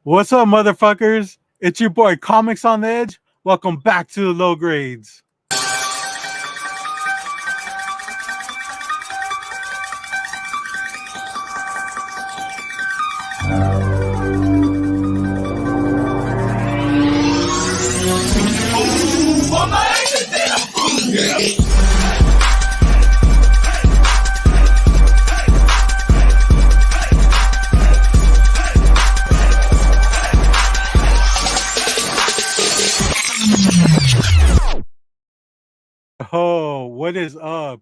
What's up, motherfuckers? It's your boy Comics on the Edge. Welcome back to the Low Grades. Oh, what is up?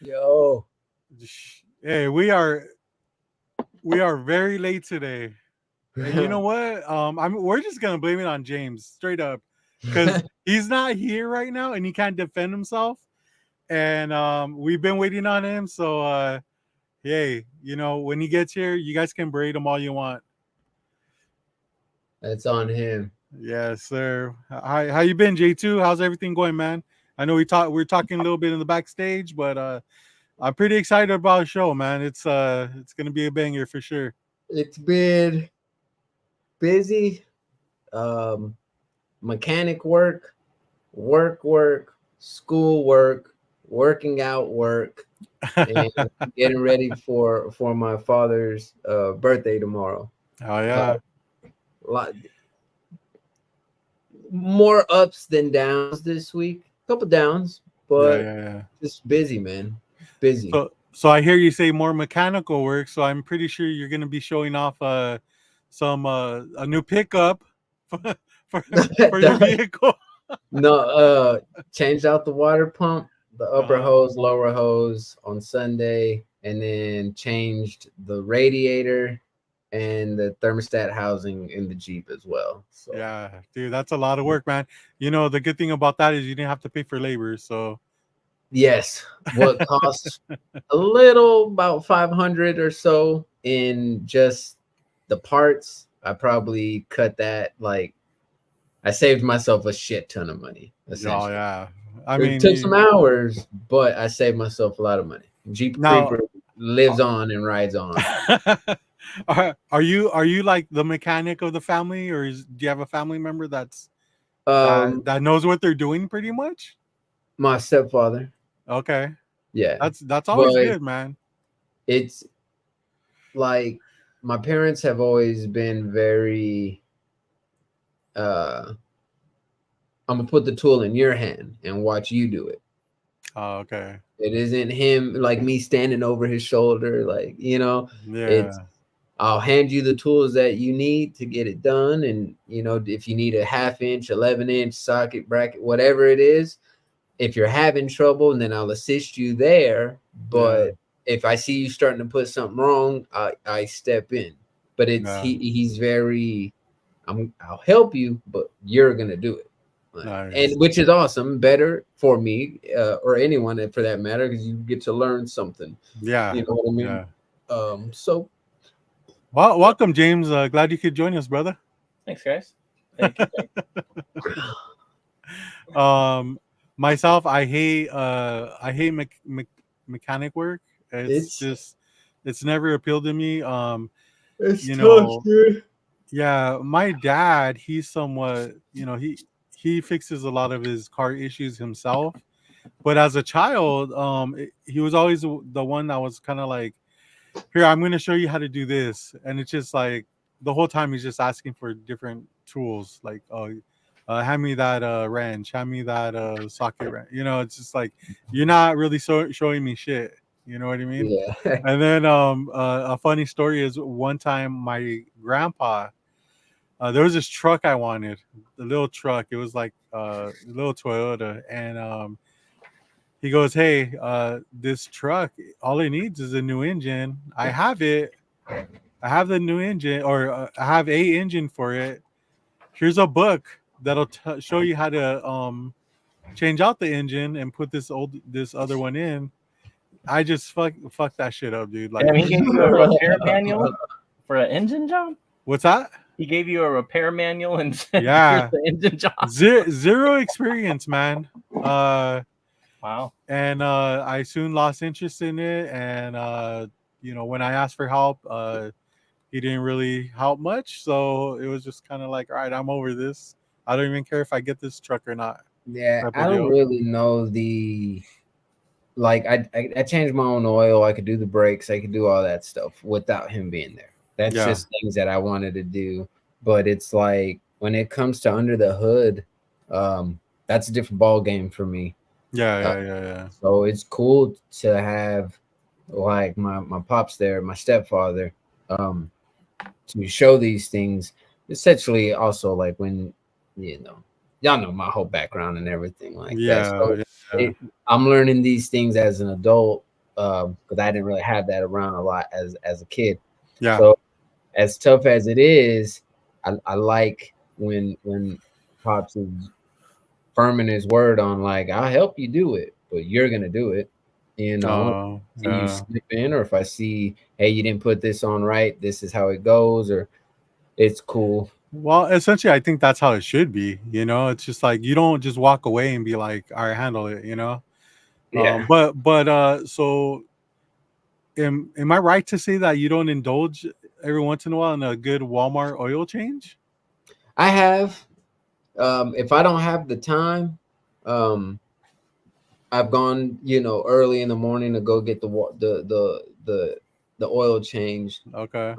Yo. Hey, we are very late today. And you know what? We're just gonna blame it on James straight up. Because he's not here right now and he can't defend himself. And we've been waiting on him. So hey, when he gets here, you guys can braid him all you want. That's on him. Yes, sir. How you been, J2? How's everything going, man? I know we're talking a little bit in the backstage, but I'm pretty excited about the show, man. It's gonna be a banger for sure. It's been busy. Mechanic work, school work, working out work, and getting ready for my father's birthday tomorrow. Oh yeah. Lot more ups than downs this week. Couple downs, but Yeah. just busy, man. Busy. So I hear you say more mechanical work. So I'm pretty sure you're gonna be showing off some a new pickup for your vehicle. No, changed out the water pump, the upper hose, lower hose on Sunday, and then changed the radiator and the thermostat housing in the Jeep as well. So Yeah, dude, that's a lot of work, man. The good thing about that is you didn't have to pay for labor. So yes, what costs a little about 500 or so in just the parts, I probably cut that I saved myself a shit ton of money. Oh yeah, It took some hours, but I saved myself a lot of money. Jeep Creeper lives on and rides on. Are you like the mechanic of the family, or do you have a family member that knows what they're doing pretty much? My stepfather. Okay. Yeah. That's always good, man. It's like my parents have always been very I'm gonna put the tool in your hand and watch you do it. Oh, okay. It isn't him like me standing over his shoulder, it's I'll hand you the tools that you need to get it done. And if you need a 1/2 inch, 11-inch socket, bracket, whatever it is, if you're having trouble, then I'll assist you there. But if I see you starting to put something wrong, I step in. But he's very I'll help you, but you're gonna do it. Nice. And which is awesome, better for me or anyone for that matter, because you get to learn something. Yeah, you know what I mean. So well, welcome, James. Glad you could join us, brother. Thanks, guys. Thank you. Myself, I hate mechanic work. It's never appealed to me. It's tough, dude. Yeah, my dad, he's somewhat, he fixes a lot of his car issues himself. But as a child, he was always the one that was kind of like, here, I'm going to show you how to do this. And it's just like the whole time he's just asking for different tools. Like, hand me that wrench, hand me that socket wrench. It's just like, you're not really showing me shit. You know what I mean? Yeah. And then a funny story is one time my grandpa, there was this truck I wanted, the little truck. It was like a little Toyota. And he goes, hey, this truck, all it needs is a new engine. I have it. I have the new engine, or I have a engine for it. Here's a book that'll show you how to change out the engine and put this other one in. I just fuck that shit up, dude. Like, he gave you a repair manual for an engine job? What's that? He gave you a repair manual and said, yeah, here's the engine job. Zero experience, man. Wow. And I soon lost interest in it. And when I asked for help, he didn't really help much. So it was just kind of like, all right, I'm over this. I don't even care if I get this truck or not. Yeah, Type I of don't deal. really know the like. I changed my own oil. I could do the brakes. I could do all that stuff without him being there. That's Yeah. just things that I wanted to do. But it's like when it comes to under the hood, that's a different ball game for me. Yeah. Uh, Yeah. Yeah. Yeah. so it's cool to have like my pops there, my stepfather, um, to show these things. Essentially, also like when you know, y'all know my whole background and everything like that. Yeah. So Yeah. I'm learning these things as an adult because I didn't really have that around a lot as a kid. Yeah. So as tough as it is, I like when pops is firm in his word on like I'll help you do it, but you're gonna do it. You know, Oh. see you Yeah. slip in, or if I see, hey, you didn't put this on right, this is how it goes, or it's cool. Well, essentially, I think that's how it should be. It's just like you don't just walk away and be like, "All right, handle it." Yeah, But so am I right to say that you don't indulge every once in a while in a good Walmart oil change? I have. If I don't have the time, um, I've gone, early in the morning to go get the oil changed. Okay.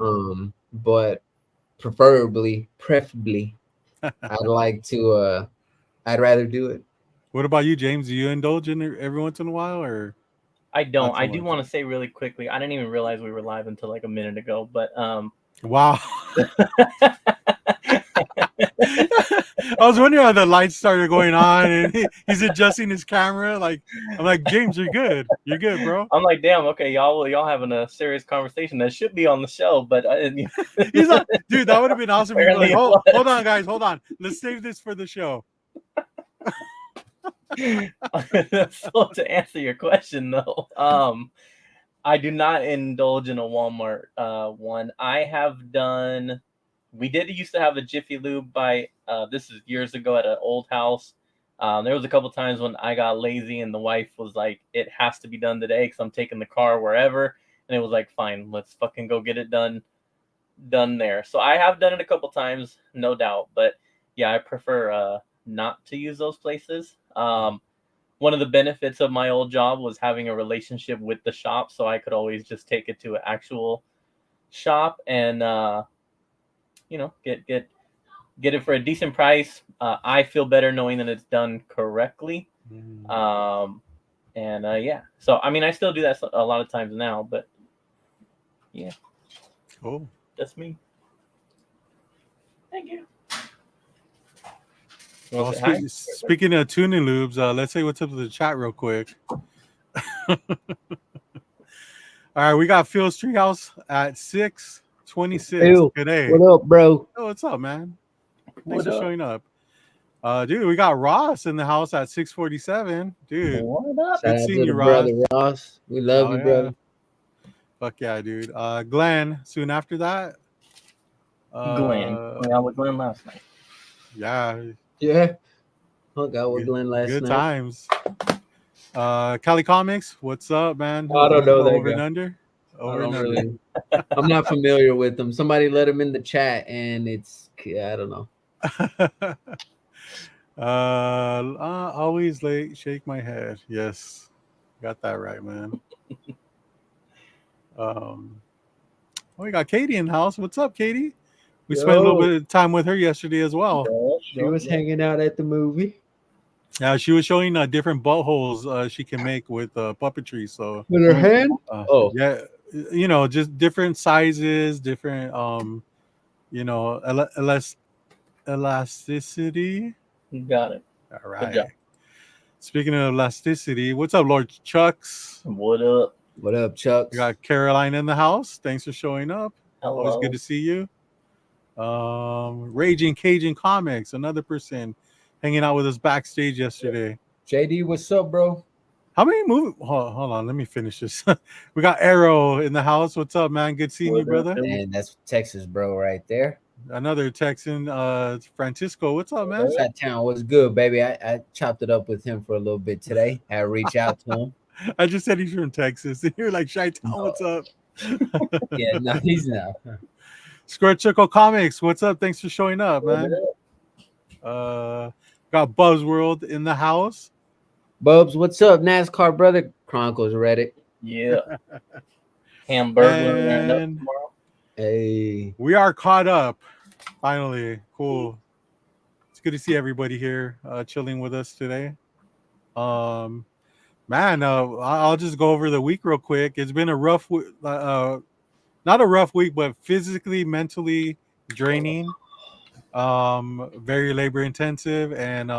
But preferably, I'd like to. I'd rather do it. What about you, James? Do you indulge in it every once in a while, or I don't. not so I do much? want to say really quickly. I didn't even realize we were live until like a minute ago. But Wow. I was wondering how the lights started going on, and he's adjusting his camera. Like I'm like, James, you're good. You're good, bro. I'm like, damn. Okay, y'all having a serious conversation that should be on the show, but He's like, dude, that would have been awesome. You'd be apparently like, it oh, was. hold on, guys, hold on. Let's save this for the show. So to answer your question though, I do not indulge in a Walmart one. I have done. We did used to have a Jiffy Lube by. This is years ago at an old house. There was a couple times when I got lazy and the wife was like, "It has to be done today because I'm taking the car wherever," and it was like, "Fine, let's fucking go get it done there." So I have done it a couple times, no doubt, but yeah, I prefer not to use those places. One of the benefits of my old job was having a relationship with the shop, so I could always just take it to an actual shop and get it for a decent price. I feel better knowing that it's done correctly. Mm. And yeah, so I mean, I still do that a lot of times now, but yeah, Cool. that's me. Thank you. You Well, want to say hi? speaking of tuning lubes, let's say what's up to the chat real quick. All right, we got Phil's Treehouse at 6:26 Ew, today. what up, bro? Oh, what's up, man? Thanks What for up? showing up. Dude, we got Ross in the house at 6:47. Dude, What up? Shout good out seeing to the you, Ross. brother Ross. We love Oh you, yeah, brother. fuck yeah, dude. Glenn, soon after that. Glenn. Hung out with Glenn last night. Yeah, Yeah, hung out with good, Glenn last good night. times. Cali Comics, what's up, man? I don't know that Over and guy. under. I Over and don't under. really. I'm not familiar with him. Somebody let him in the chat, and I don't know. Always late. Shake my head. Yes, got that right, man. Um, we got Katie in the house. What's up, Katie? We spent a little Yo, bit of time with her yesterday as well. she was hanging out at the movie Yeah, she was showing different buttholes she can make with puppetry. So with her hand. Oh, yeah, just different sizes, different elasticity. You got it. All Good right. job. Speaking of elasticity, what's up, Lord Chucks? What up? what up, We Chucks? got Caroline in the house. Thanks for showing up. Always Hello. good to see you. Raging Cajun Comics, another person hanging out with us backstage yesterday. JD, what's up, bro? How many movies? Hold on, let me finish this. We got Arrow in the house. What's up, man? Good seeing you, brother. And that's Texas, bro, right there. Another Texan, Francisco. What's up, man? That town was good, baby. I chopped it up with him for a little bit today. I reach out to him. I just said he's from Texas, and you're like, Chi-Town, what's up? Yeah, no, he's not. Square Circle Comics, what's up? Thanks for showing up, man. Got Buzzworld in the house. Bubs, what's up? NASCAR brother Chronicles Reddit. Yeah. Hamburglar wearing up And tomorrow. Hey, we are caught up. Finally. Cool. It's good to see everybody here chilling with us today. Um Man, I'll just go over the week real quick. It's been a rough not a rough week, but physically, mentally draining. Very labor intensive, and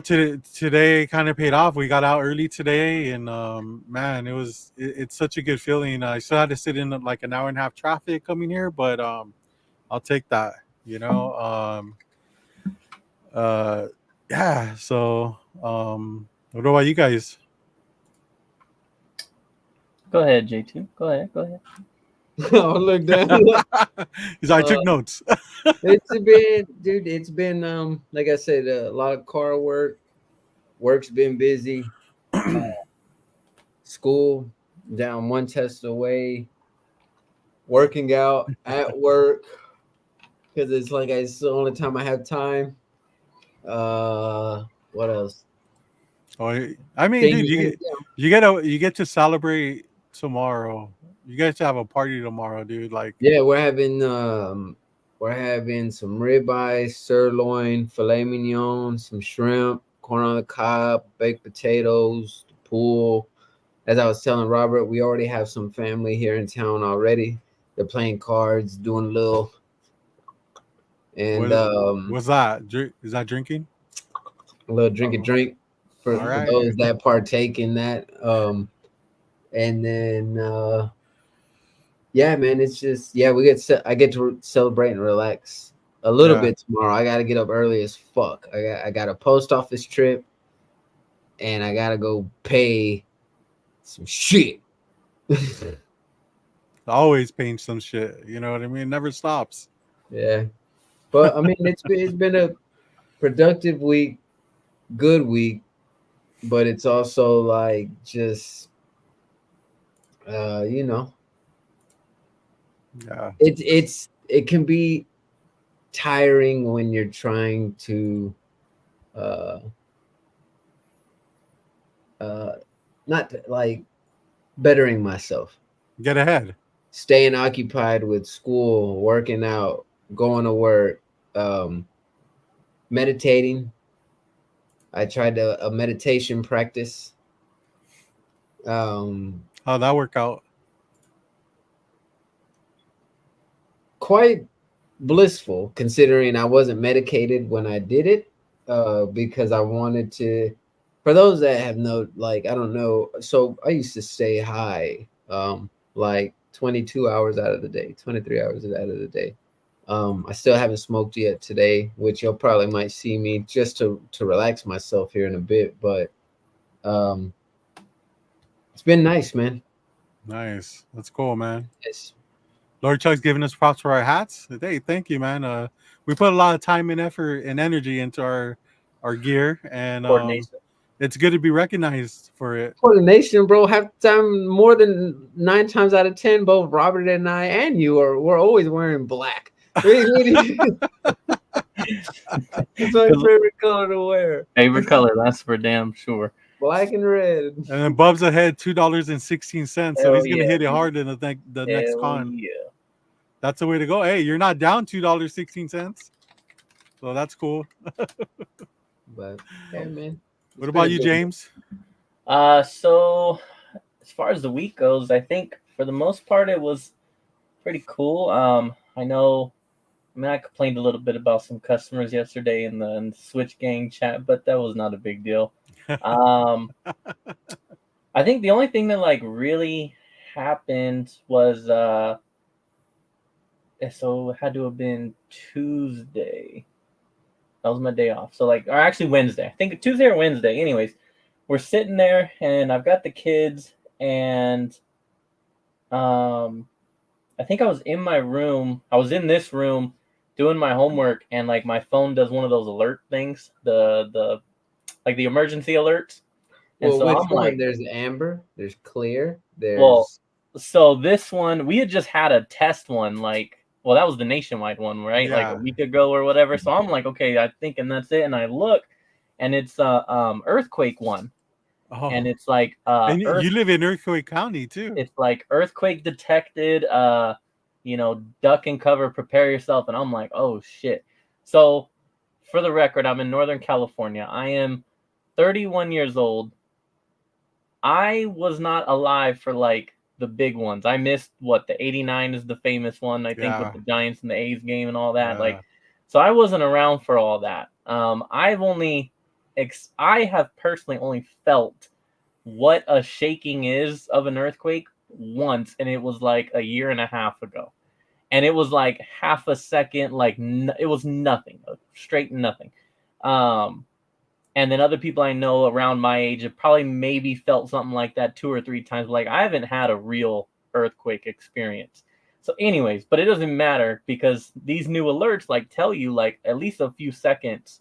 today kind of paid off. We got out early today, and man, it's such a good feeling. I still had to sit in like an hour and a half traffic coming here, but I'll take that. You know, uh, yeah. So, what about you guys? Go ahead, J2. Go ahead. oh look down. Because I took notes. It's been like I said, a lot of car work. Work's been busy. School down one test away. Working out at work because it's like it's the only time I have time. What else? Oh, I mean, dude, you get to celebrate tomorrow. You guys have a party tomorrow, dude. Like, Yeah, we're having some ribeye, sirloin, filet mignon, some shrimp, corn on the cob, baked potatoes, the pool. As I was telling Robert, we already have some family here in town already. They're playing cards, doing a little, and what's that? Is that drinking? a little drink All for right. those that partake in that. And then yeah, man, it's just I get to celebrate and relax a little bit tomorrow. I got to get up early as fuck. I got a post office trip, and I got to go pay some shit. Always paying some shit. You know what I mean? It never stops. Yeah, but I mean, it's been a productive week, good week, but it's also like just you know, Yeah. it can be tiring when you're trying to uh not like bettering myself, Get ahead. staying occupied with school, working out, going to work, meditating. I tried a meditation practice. How'd that work out? Quite blissful considering I wasn't medicated when I did it, because I wanted to. For those that have no, like, I don't know. So I used to stay high, like 22 hours out of the day, 23 hours out of the day. I still haven't smoked yet today, which you'll probably might see me just to relax myself here in a bit. But it's been nice, man. Nice. That's cool, man. It's Lord Chuck's giving us props for our hats. Hey, thank you, man. We put a lot of time and effort and energy into our gear, and Coordination. it's good to be recognized for it. coordination, bro. Half the time, more than 9 times out of 10, both Robert and I and you we're always wearing black. It's my favorite color to wear. Favorite color, that's for damn sure. Black and red. And then Bub's ahead $2.16, so he's gonna hit it hard in the next con. Yeah. That's the way to go. Hey, you're not down $2.16, so that's cool. But hey, man. What about you, James? So as far as the week goes, I think for the most part it was pretty cool. I know. I mean, I complained a little bit about some customers yesterday in the Switch Gang chat, but that was not a big deal. I think the only thing that like really happened was so it had to have been Tuesday. That was my day off. So like, or actually Wednesday. I think Tuesday or Wednesday. Anyways, we're sitting there and I've got the kids and I think I was in my room. I was in this room doing my homework and like my phone does one of those alert things, the like the emergency alerts. And Well, so which I'm one? like, There's amber, there's clear, there's So this one, we had just had a test one, like, well, that was the nationwide one, right? Like a Yeah. week ago or whatever. So I'm like, okay, I think, and that's it. And I look, and it's earthquake one, and Oh, it's like and you live in Earthquake County too. it's like earthquake detected, duck and cover, prepare yourself. And I'm like, oh shit. So for the record, I'm in Northern California. I am 31 years old. I was not alive for like the big ones. I missed what the 89 is the famous one, I think, with Yeah. the Giants and the A's game and all that. Yeah. Like, so I wasn't around for all that. I have personally only felt what a shaking is of an earthquake once, and it was like a year and a half ago. And it was like half a second, like it was nothing, straight nothing. Um, and then other people I know around my age have probably maybe felt something like that 2 or 3 times. Like I haven't had a real earthquake experience. So, anyways, but it doesn't matter because these new alerts like tell you like at least a few seconds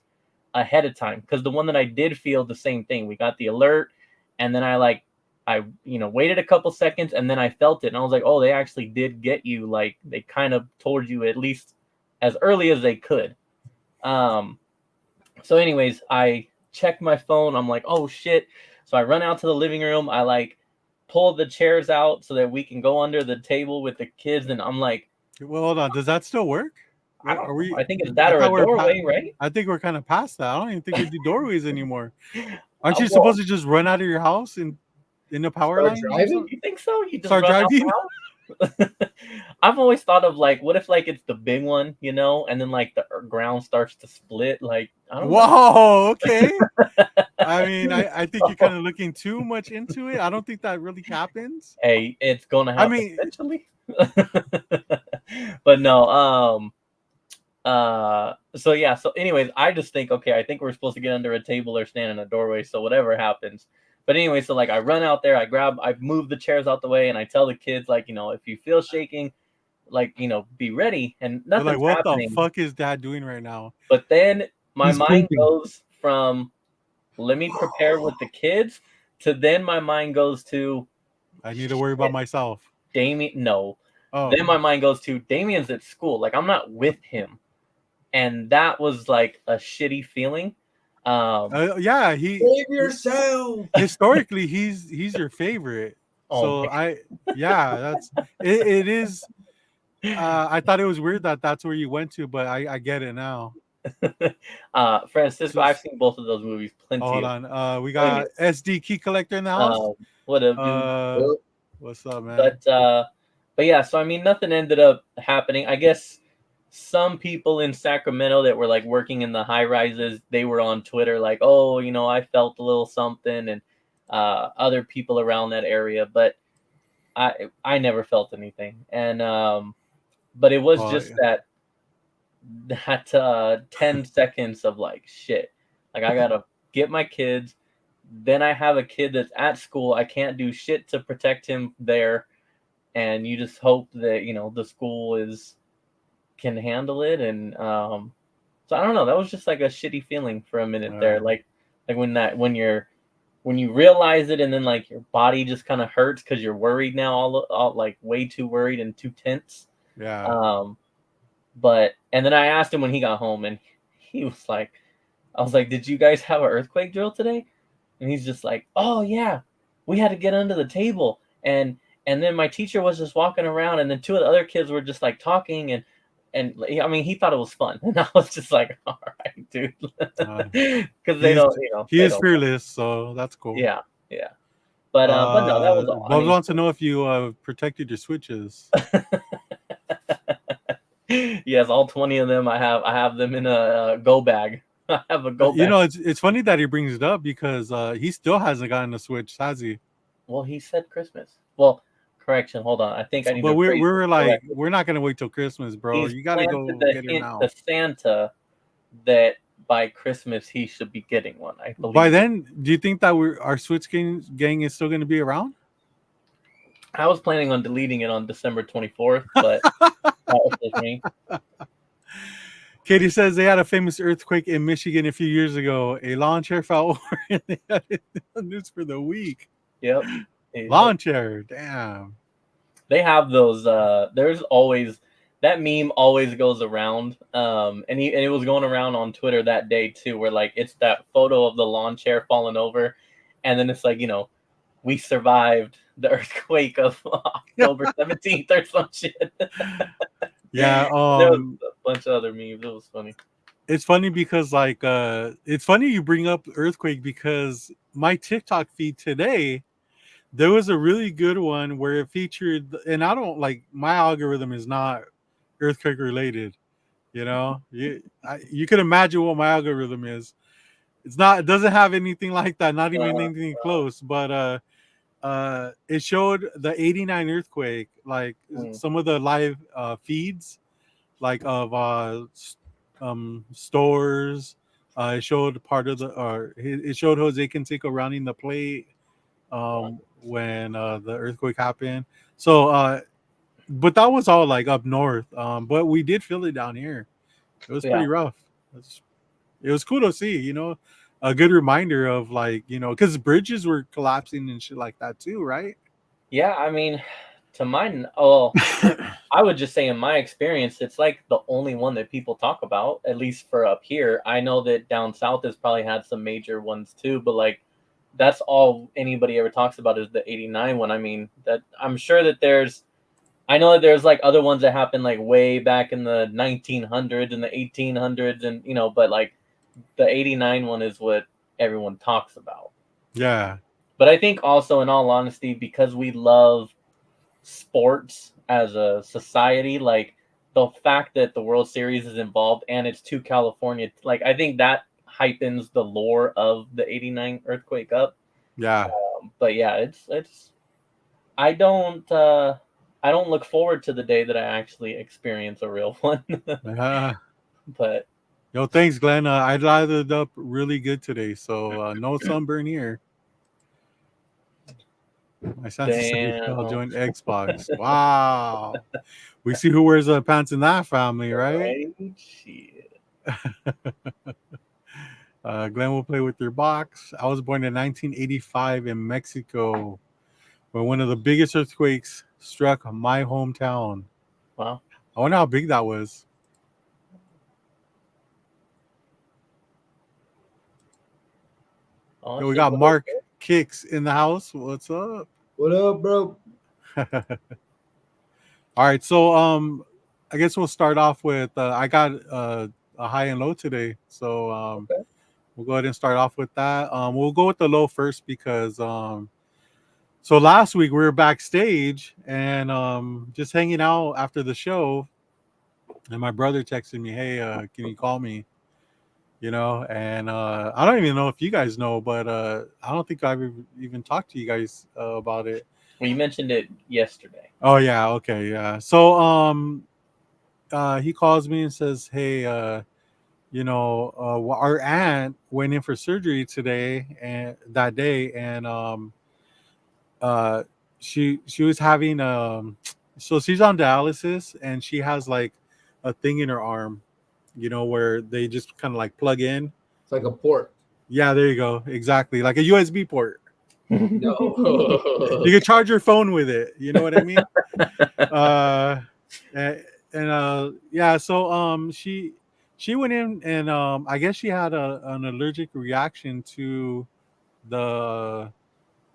ahead of time. Because the one that I did feel the same thing. We got the alert, and then I waited a couple seconds, and then I felt it, and I was like, oh, they actually did get you. Like they kind of told you at least as early as they could. Um, so, anyways, I check my phone. I'm like, oh shit. So I run out to the living room. I like pull the chairs out so that we can go under the table with the kids. And I'm like, Well, hold on. Does that still work? I Are don't know. we? I think it's that I or a thought doorway, right? I think we're kind of past that. I don't even think we do doorways anymore. Aren't you Well, supposed to just run out of your house and in the power Start lines or driving? something? you think so? You just Start run out driving? the house? I've always thought of like, what if like it's the big one, and then like the ground starts to split? Like, I don't know. Whoa. Okay. I mean, I think you're kind of looking too much into it. I don't think that really happens. Hey, it's gonna I happen mean, eventually. But no, so yeah, so anyways, I just think, okay, I think we're supposed to get under a table or stand in a doorway, so whatever happens. But anyway, so like I run out there, I move the chairs out the way, and I tell the kids, like, if you feel shaking, like, be ready, and they're like, nothing's what the happening. fuck is dad doing right now? But then my He's mind pooping. goes from let me prepare with the kids to then my mind goes to I need to worry about myself. Damien. No. Oh, Then my mind goes to Damien's at school. Like I'm not with him. And that was like a shitty feeling. yeah. Save yourself. Historically, he's your favorite. Oh So my that's it is. I thought it was weird that that's where you went to, but I get it now. Francisco, So, I've seen both of those movies hold plenty of on. We plenty got SD Key Collector in the house. of what up, dude. Uh, what's up, man? But yeah, so I mean nothing ended up happening. I guess some people in Sacramento that were like working in the high rises, they were on Twitter like, oh, I felt a little something, and other people around that area, but I never felt anything. And but it was Well, just that 10 seconds of like shit. Like I gotta get my kids. Then I have a kid that's at school. I can't do shit to protect him there. And you just hope that, the school can handle it. And so I don't know. That was just like a shitty feeling for a minute there. Like when you realize it and then like your body just kind of hurts because you're worried now, all like way too worried and too tense. yeah. And then I asked him when he got home, and he was like, I was like, did you guys have an earthquake drill today? And he's just like, oh yeah, we had to get under the table. And then my teacher was just walking around, and then two of the other kids were just like talking, and I mean, he thought it was fun. And I was just like, all right, dude. Because they don't, he they is don't. fearless, so that's cool. Yeah. But no, that was all. Bubs wants to know if you protected your switches. Yes, all 20 of them. I have them in a go bag. I have a go bag. It's funny that he brings it up because he still hasn't gotten a Switch, has he? Well, he said Christmas. Well, correction. Hold on. I think I need But to. we're like, correctly. we're not gonna wait till Christmas, bro. He's You gotta go planted the get it hint now. to Santa that by Christmas he should be getting one. I believe. By then, do you think that our Switch gang is still gonna be around? I was planning on deleting it on December 24th, but that was just me. Katie says they had a famous earthquake in Michigan a few years ago. A lawn chair fell over and they had it on the news for the week. Yep. Lawn chair, damn. They have those. There's always that meme always goes around. And it was going around on Twitter that day too, where like it's that photo of the lawn chair falling over, and then it's like we survived the earthquake of October 17th or some shit. Yeah. There was a bunch of other memes. It was funny. It's funny because like it's funny you bring up earthquake because my TikTok feed today there was a really good one where it featured, and I don't like my algorithm is not earthquake related. You can imagine what my algorithm is. It's not. It doesn't have anything like that. Not even anything close. But it showed the '89 earthquake, like Mm, some of the live feeds, like of stores. It showed part of the, or it showed Jose Canseco rounding the plate when the earthquake happened. So, but that was all like up north. But we did feel it down here. It was yeah. pretty rough. It was cool to see, a good reminder of like, because bridges were collapsing and shit like that too, right? Yeah, I mean, to mine, oh, I would just say in my experience, it's like the only one that people talk about, at least for up here. I know that down south has probably had some major ones too, but like that's all anybody ever talks about is the '89 one. I mean, that I'm sure that I know that there's like other ones that happened like way back in the 1900s and the 1800s, and but like the '89 one is what everyone talks about. Yeah. But I think also, in all honesty, because we love sports as a society, like the fact that the World Series is involved and it's to California, like I think that heightens the lore of the '89 earthquake up. Yeah. But yeah, it's I don't I don't look forward to the day that I actually experience a real one. Yeah. But Yo, thanks, Glenn. I lathered up really good today, so no sunburn here. My Santa said y'all damn, joined Xbox. Wow. We see who wears pants in that family, right? right? Shit. Glenn will play with your box. I was born in 1985 in Mexico, where one of the biggest earthquakes struck my hometown. Wow. I wonder how big that was. Oh Yo, we shit. got What up, Mark Kicks in the house. What's up? What up, bro? All right, so I guess we'll start off with I got a high and low today, so okay. we'll go ahead and start off with that. We'll go with the low first because so last week we were backstage and just hanging out after the show, and my brother texted me, "Hey, can you call me?" And I don't even know if you guys know, but I don't think I've even talked to you guys about it. Well, you mentioned it yesterday. Oh yeah, okay, yeah. So he calls me and says, "Hey, our aunt went in for surgery today and that day, and uh, she was having so she's on dialysis and she has like a thing in her arm, where they just kind of like plug in. It's like a port. Yeah, there you go, exactly, like a USB port. You No. can charge your phone with it. You know what I mean? uh, and yeah, so she went in and I guess she had an allergic reaction to the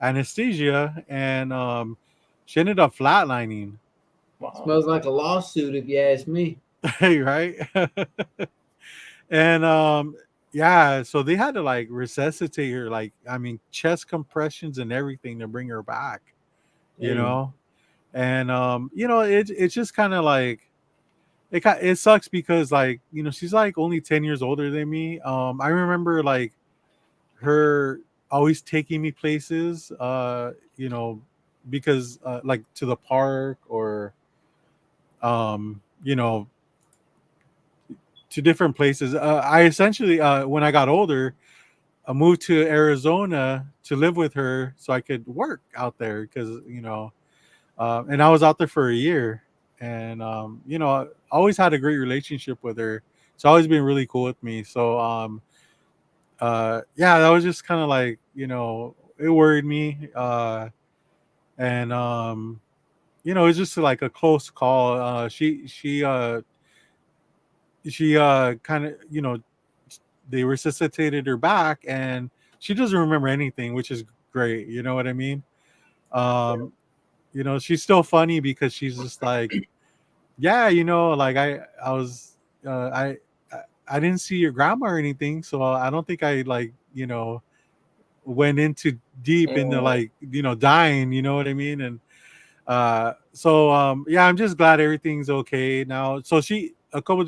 anesthesia and she ended up flatlining. Wow. Smells like a lawsuit, if you ask me. Right. And yeah, so they had to like resuscitate her, like I mean chest compressions and everything to bring her back, you Dang. know. And it's just kind of like it sucks because like she's like only 10 years older than me. I remember like her always taking me places, because like to the park or to different places. I essentially when I got older, I moved to Arizona to live with her so I could work out there because and I was out there for a year, and I always had a great relationship with her. It's always been really cool with me. So yeah, that was just kind of like it worried me, and it's just like a close call. She kind of, they resuscitated her back, and she doesn't remember anything, which is great. You know what I mean? Um, she's still funny because she's just like, yeah, like I was, I I didn't see your grandma or anything, so I don't think I like, went into deep into Mm. like, dying. You know what I mean? And so yeah, I'm just glad everything's okay now. So she a couple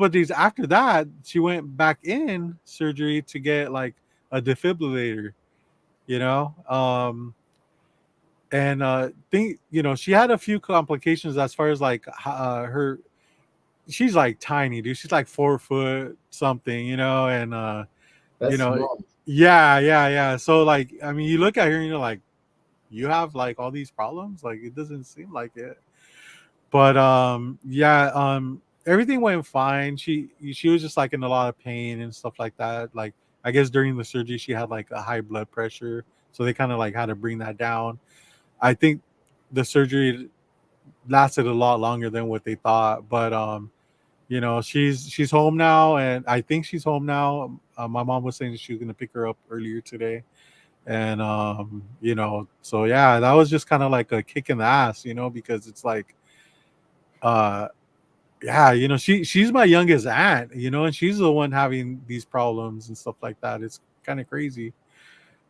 of days after that, she went back in surgery to get like a defibrillator, you know. And think she had a few complications as far as like her. She's like tiny, dude. She's like 4 foot something, and you That's know, small. yeah, yeah, yeah. So like, I mean, you look at her and you're like, you have like all these problems. Like, it doesn't seem like it. But yeah, everything went fine. She was just like in a lot of pain and stuff like that. Like, I guess during the surgery she had like a high blood pressure, so they kind of like had to bring that down. I think the surgery lasted a lot longer than what they thought, but she's home now, and I think she's home now. My mom was saying that she was gonna pick her up earlier today, and so yeah, that was just kind of like a kick in the ass, because it's like, uh, yeah, she's my youngest aunt, and she's the one having these problems and stuff like that. It's kind of crazy.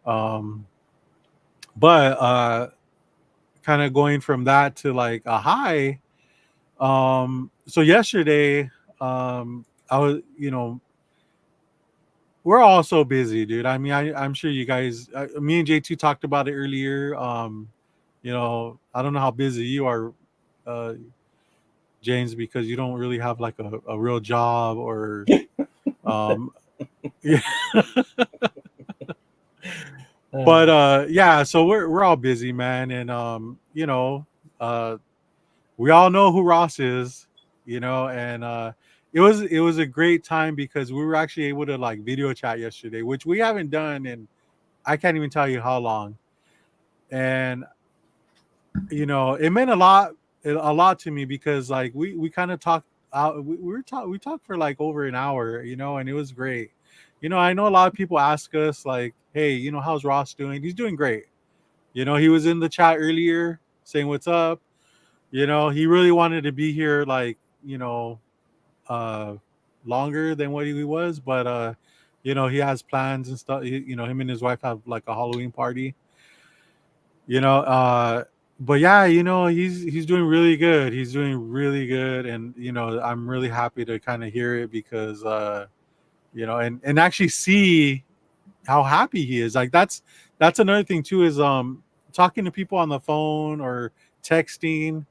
Um, but kind of going from that to like a high. So yesterday, I was, we're all so busy, dude. I mean, I'm sure you guys, me and J2 talked about it earlier. I don't know how busy you are, uh, James, because you don't really have like a real job or, um, yeah. But yeah, so we're all busy, man, and uh, we all know who Ross is, and it was a great time because we were actually able to like video chat yesterday, which we haven't done in I can't even tell you how long. And it meant a lot to me because like we kind of talked out we talked for like over an hour, and it was great. I know a lot of people ask us like, hey, how's Ross doing? He's doing great. He was in the chat earlier saying what's up. He really wanted to be here like, uh longer than what he was, but he has plans and stuff. Him and his wife have like a Halloween party. you know but yeah, he's doing really good. He's doing really good, and I'm really happy to kind of hear it because and actually see how happy he is. Like, that's another thing too, is talking to people on the phone or texting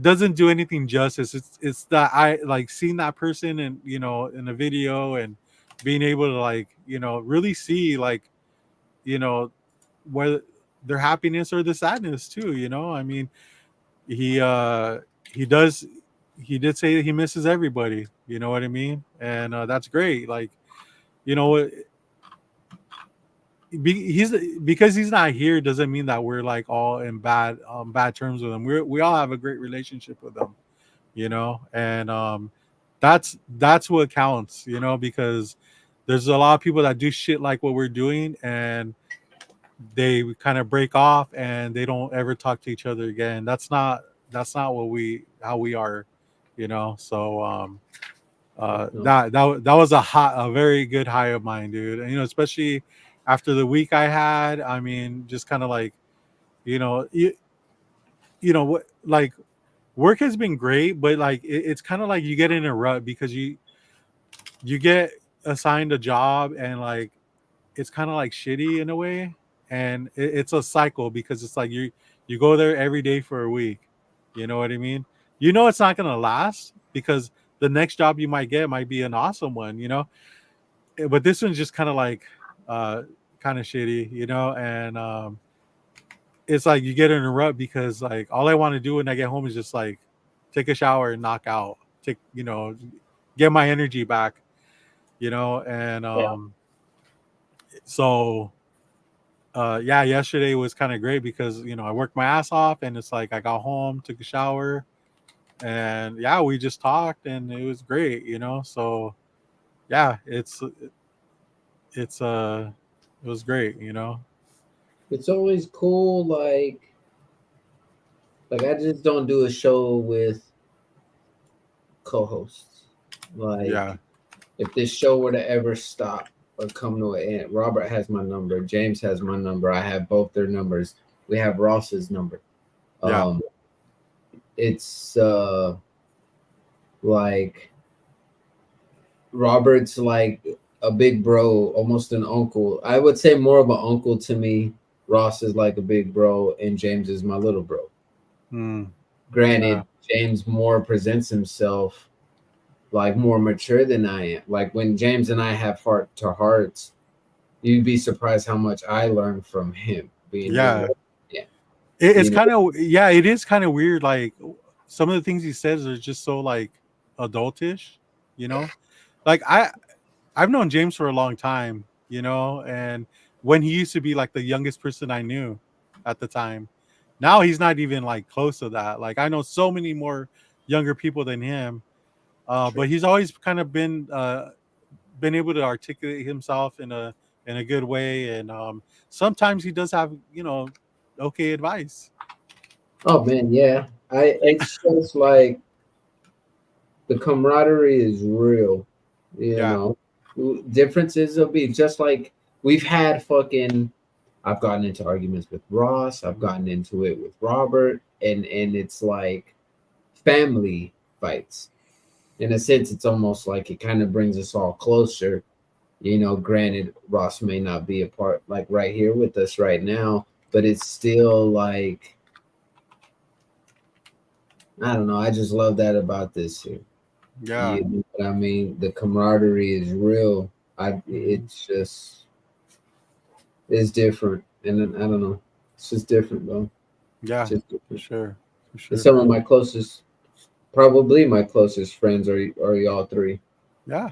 doesn't do anything justice. It's that I like seeing that person and in a video, and being able to like really see like you know whether their happiness or the sadness too. I mean, he he does he did say that he misses everybody. You know what I mean? And that's great. Like, you know he's because he's not here doesn't mean that we're like all in bad terms with him. We all have a great relationship with him, and that's what counts, because there's a lot of people that do shit like what we're doing, and they kind of break off and they don't ever talk to each other again. That's not what we how we are, so No. that was a very good high of mine, dude. And, especially after the week I had. I mean, just kind of like, you, what, like, work has been great, but like it's kind of like you get in a rut because you get assigned a job, and like it's kind of like shitty in a way, and it's a cycle because it's like you go there every day for a week. You know what I mean? It's not gonna last because the next job you might get might be an awesome one. But this one's just kind of like uh kind of shitty, and it's like you get in a rut because like all I want to do when I get home is just like take a shower and knock out, take get my energy back, and Yeah. so yeah, yesterday was kind of great because I worked my ass off, and it's like I got home, took a shower, and yeah, we just talked, and it was great. So yeah, it's it was great. It's always cool. Like I just don't do a show with co-hosts. Yeah, Like if this show were to ever stop or come to an end, Robert has my number, James has my number, I have both their numbers. We have Ross's number. yeah, Um, it's like Robert's like a big bro, almost an uncle. I would say more of an uncle to me. Ross is like a big bro, and James is my little bro. mm, yeah, Granted, James more presents himself like more mature than I am. Like when James and I have heart to hearts, you'd be surprised how much I learn from him being younger. yeah. Yeah, It's you know. kind of yeah, it is kind of weird. Like some of the things he says are just so like adultish. You know, like I've known James for a long time. And when he used to be like the youngest person I knew at the time, now he's not even like close to that. Like I know so many more younger people than him, True. but he's always kind of been able to articulate himself in a good way, and sometimes he does have okay advice. Oh man, yeah. It's just like the camaraderie is real, you Yeah, know. Differences will be just like we've had fucking I've gotten into arguments with Ross, I've gotten into it with Robert, and it's like family fights. In a sense, it's almost like it kind of brings us all closer. Granted, Ross may not be a part like right here with us right now, but it's still like I don't know. I just love that about this here. yeah. You know what I mean? The camaraderie is real. Mhm. It's just it's different, and then, I don't know. It's just different, bro. It's Yeah, just for different. sure, for And sure. some of my closest, probably my closest friends are y'all three. Yeah,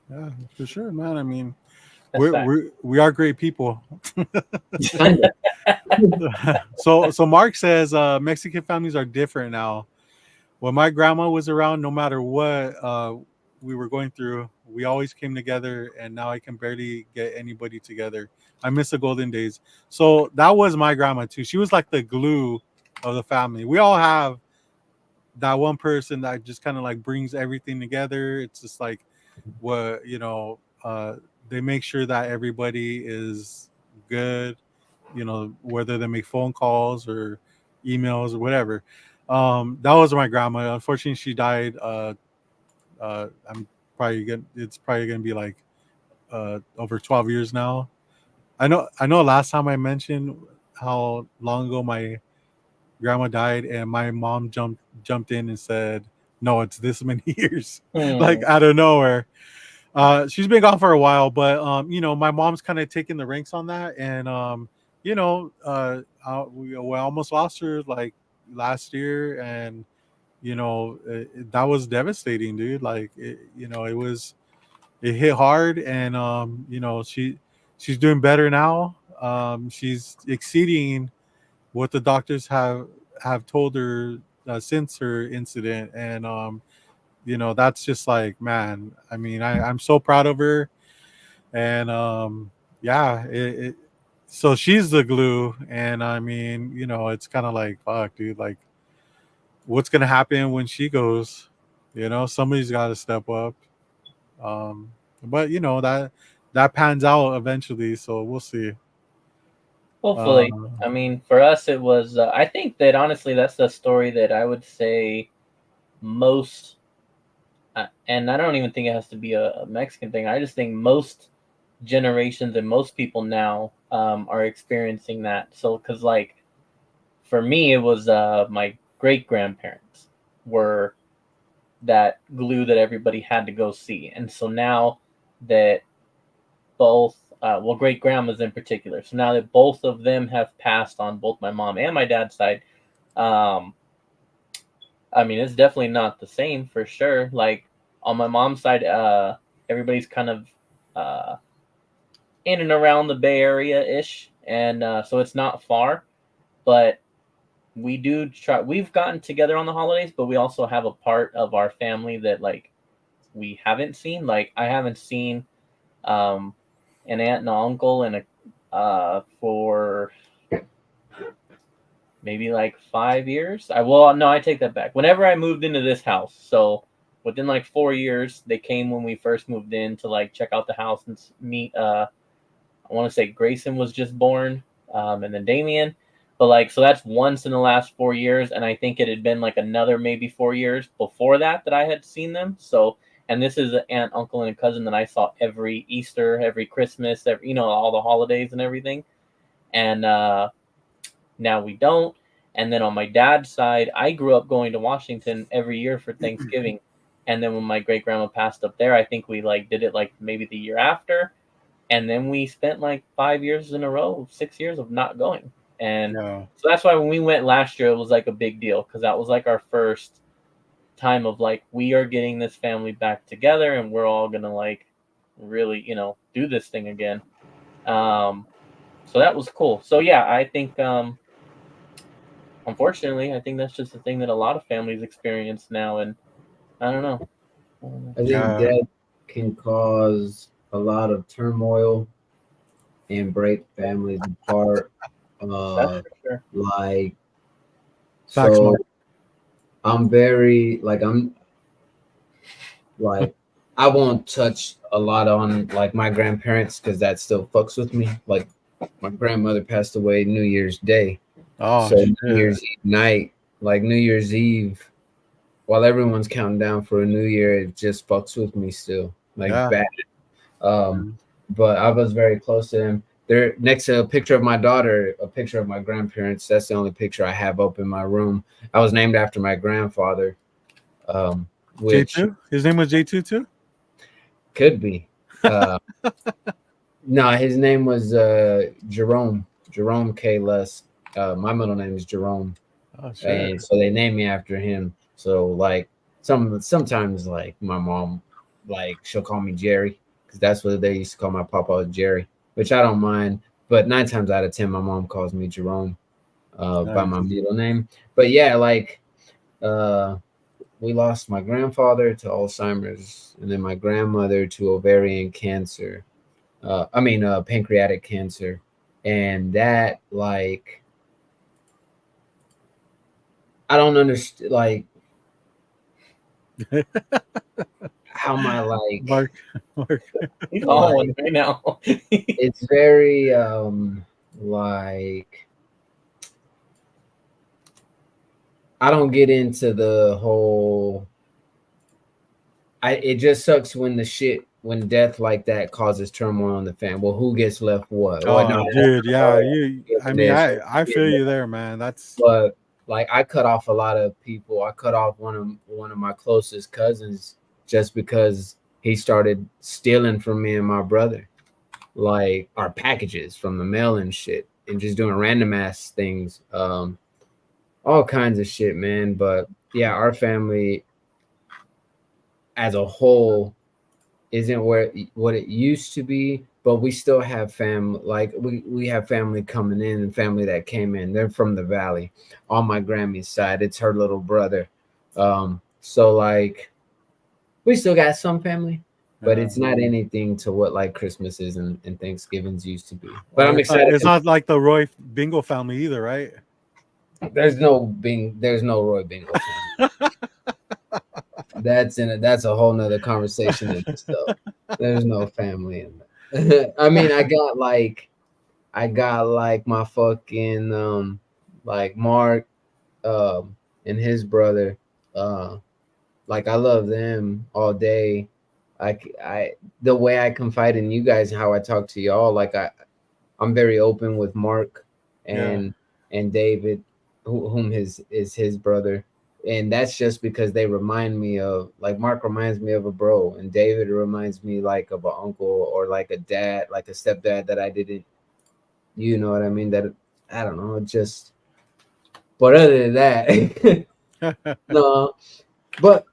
yeah, for sure, man. I mean, That's we're fact. we are great people. Kind of. So Mark says Mexican families are different now. When my grandma was around, no matter what we were going through, we always came together, and now I can barely get anybody together. I miss the golden days. So that was my grandma too. She was like the glue of the family. We all have that one person that just kind of like brings everything together. It's just like what they make sure that everybody is good, whether they make phone calls or emails or whatever. That was my grandma. Unfortunately, she died. I'm probably gonna it's probably gonna be like over 12 years now. I know last time I mentioned how long ago my grandma died, and my mom jumped in and said, no, it's this many years, like Hmm. out of nowhere. She's been gone for a while, but my mom's kind of taking the ranks on that, and we almost lost her like last year, and that was devastating, dude. Like it hit hard, and she's doing better now. She's exceeding what the doctors have told her since her incident, and that's just like, man, I mean, I'm so proud of her, and yeah, so she's the glue, and I mean, it's kind of like, fuck, dude, like what's gonna happen when she goes? Somebody's got to step up. um but that pans out eventually, so we'll see. uh Hopefully. I mean, for us, it was. I think that honestly, that's the story that I would say most, and I don't even think it has to be a Mexican thing. I just think most generations and most people now are experiencing that. So, because like for me, it was my great grandparents were that glue that everybody had to go see, and so now that both well, great grandmas in particular, so now that both of them have passed on both my mom and my dad's side, um, I mean, it's definitely not the same for sure. Like on my mom's side, everybody's kind of uh, in and around the Bay Area ish. and so it's not far, but we do try. We've gotten together on the holidays, but we also have a part of our family that like we haven't seen. Like I haven't seen um, an aunt and an uncle and a for maybe like 5 years. No, I take that back. Whenever I moved into this house, so within like 4 years, they came when we first moved in to like check out the house and meet. I want to say Grayson was just born, and then Damien. But like, so that's once in the last 4 years, and I think it had been like another maybe 4 years before that I had seen them. So, and this is an aunt, uncle, and a cousin that I saw every Easter, every Christmas, every, all the holidays and everything. And now we don't. And then on my dad's side, I grew up going to Washington every year for Thanksgiving. And then when my great grandma passed up there, I think we like did it like maybe the year after. And then we spent like 5 years in a row, 6 years of not going. And so that's why when we went last year, it was like a big deal because that was like our first time of like, we are getting this family back together and we're all going to like really, do this thing again. So that was cool. So yeah, I think, unfortunately, I think that's just a thing that a lot of families experience now. And I don't know. I think that can cause a lot of turmoil and break families apart. That's for sure. Like, so I'm very I'm like, I won't touch a lot on like my grandparents because that still fucks with me. Like my grandmother passed away New Year's Day. Oh, so New Year's Eve night, like New Year's Eve, while everyone's counting down for a new year, it just fucks with me still, like bad. But I was very close to him. There, next to a picture of my daughter, a picture of my grandparents. That's the only picture I have up in my room. I was named after my grandfather. Which J2? His name was J2 too? Could be. No, his name was Jerome K. Less. My middle name is Jerome. Oh, shit. And so they named me after him. So like sometimes like my mom, like she'll call me Jerry because that's what they used to call my papa, Jerry, which I don't mind. But 9 times out of 10, my mom calls me Jerome by my middle name. But yeah, like we lost my grandfather to Alzheimer's and then my grandmother to ovarian cancer. Pancreatic cancer. And that, like, I don't understand, like, how am I, like, Mark. He's on one right now. It's very, like, I don't get into the whole, it just sucks when death like that causes turmoil in the family. Well, who gets left what? Oh, no, dude, yeah. I feel you there, man. But like I cut off a lot of people. I cut off one of my closest cousins just because he started stealing from me and my brother, like our packages from the mail and shit, and just doing random ass things, all kinds of shit, man. But yeah, our family as a whole isn't what it used to be, but we still have family. Like we have family coming in and family that came in. They're from the valley on my Grammy's side. It's her little brother. So like we still got some family, but it's not anything to what like Christmases and Thanksgivings used to be. But I'm excited. It's not like the Roy Bingo family either, right? There's no Roy Bingo family. That's a whole nother conversation in itself. There's no family in that. I mean, I got like my fucking like Mark and his brother. Like I love them all day. I the way I confide in you guys and how I talk to y'all, like I'm very open with Mark and David, whom is his brother. And that's just because they remind me of, like, Mark reminds me of a bro, and David reminds me like of an uncle or like a dad, like a stepdad that I didn't, you know what I mean? That I don't know, just. But other than that, no. But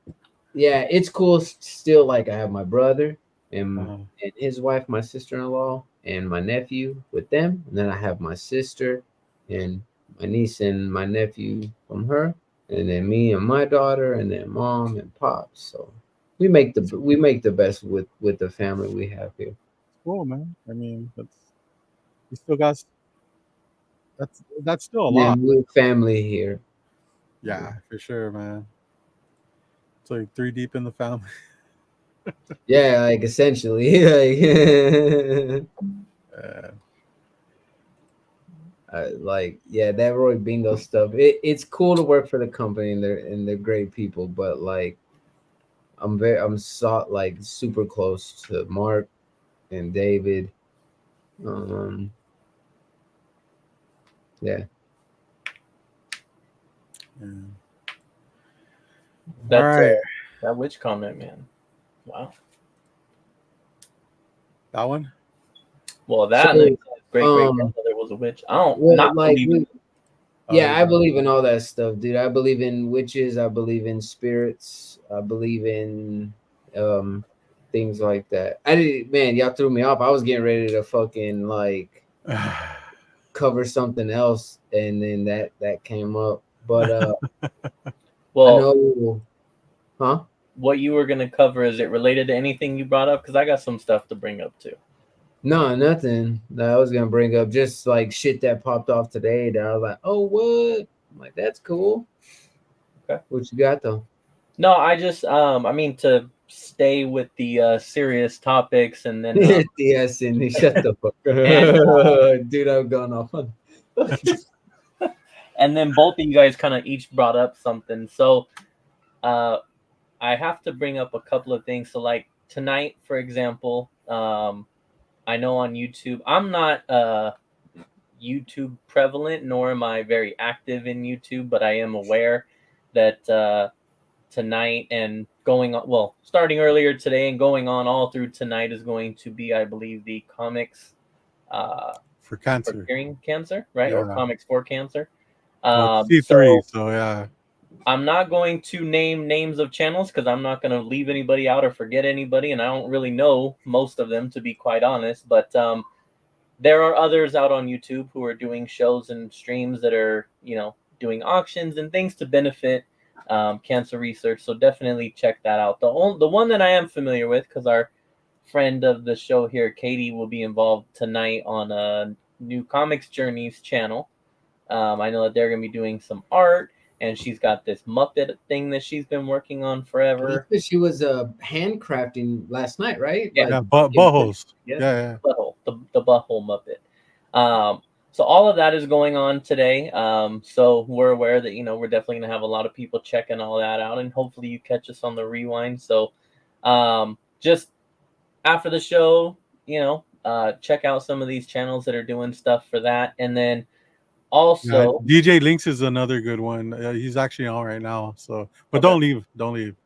yeah, it's cool. Still, like I have my brother, and his wife, my sister-in-law, and my nephew with them. And then I have my sister and my niece and my nephew from her, and then me and my daughter, and then mom and pops. So we make the best with the family we have here. Cool, man. I mean, you still got that's still a lot. And we're family here. Yeah, for sure, man. It's like three deep in the family. Yeah, like essentially, like, Uh, like yeah, that Roy Bingo stuff. It's cool to work for the company and they're great people, but like I'm so like super close to Mark and David. Um, yeah. yeah. All That's right, that witch comment, man. Wow. that one. Well, So that and his great great um, grandmother was a witch. I don't well, not like believe in. yeah, I Yeah. believe in all that stuff, dude. I believe in witches. I believe in spirits. I believe in things like that. I did, man. Y'all threw me off. I was getting ready to fucking like cover something else, and then that came up. But I Well, know, huh? what you were gonna cover, is it related to anything you brought up? Because I got some stuff to bring up too. No, nothing. That I was gonna bring up just like shit that popped off today. That I was like, oh, what? I'm like, that's cool. Okay. What you got though? No, I just I mean, to stay with the serious topics, and then Yes, and shut the fuck and up, dude. I'm going off on. and then both of you guys kind of each brought up something. So uh I have to bring up a couple of things. So like tonight, for example, I know on YouTube, I'm not YouTube prevalent, nor am I very active in YouTube, but I am aware that tonight and going on, well, starting earlier today and going on all through tonight is going to be, I believe, the comics uh, For for cancer. curing cancer, right? Or Yeah. comics for cancer. Well, it's C3, So so yeah. I'm not going to name names of channels because I'm not going to leave anybody out or forget anybody, and I don't really know most of them, to be quite honest. But there are others out on YouTube who are doing shows and streams that are, doing auctions and things to benefit cancer research. So definitely check that out. The one that I am familiar with, because our friend of the show here, Katie, will be involved tonight on a new Comics Journeys channel. I know that they're going to be doing some art, and she's got this Muppet thing that she's been working on forever. She was handcrafting last night, right? Yeah, Like Yeah, fucking put buttholes. together. Yeah, butthole, the butthole Muppet. So all of that is going on today. So we're aware that we're definitely going to have a lot of people checking all that out, and hopefully you catch us on the rewind. So just after the show, check out some of these channels that are doing stuff for that, and then yeah. also. DJ Links is another good one. He's actually on right now. So, but Okay. don't leave. Don't leave.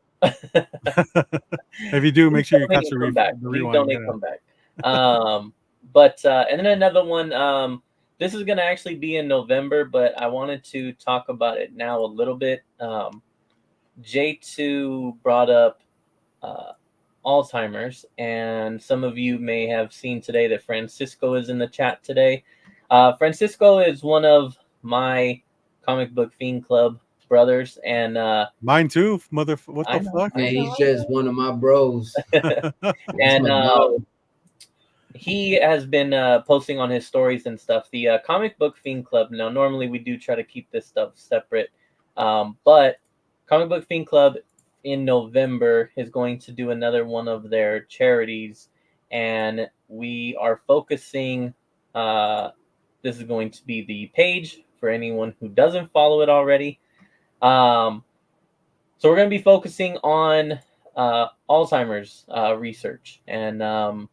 If you do, make Please sure you donate catch and come back. the Please rewind. donate, Yeah. come back. But and then another one. This is gonna actually be in November, but I wanted to talk about it now a little bit. J2 brought up uh, Alzheimer's, and some of you may have seen today that Francisco is in the chat today. Francisco is one of my comic book fiend club brothers, and Mine too. Mother, what I the know, fuck? I Man, he's know, just one of my bros. That's and my dog. he has been posting on his stories and stuff. The comic book fiend club. Now, normally we do try to keep this stuff separate, but comic book fiend club in November is going to do another one of their charities, and we are focusing. This is going to be the page for anyone who doesn't follow it already. So we're going to be focusing on Alzheimer's research and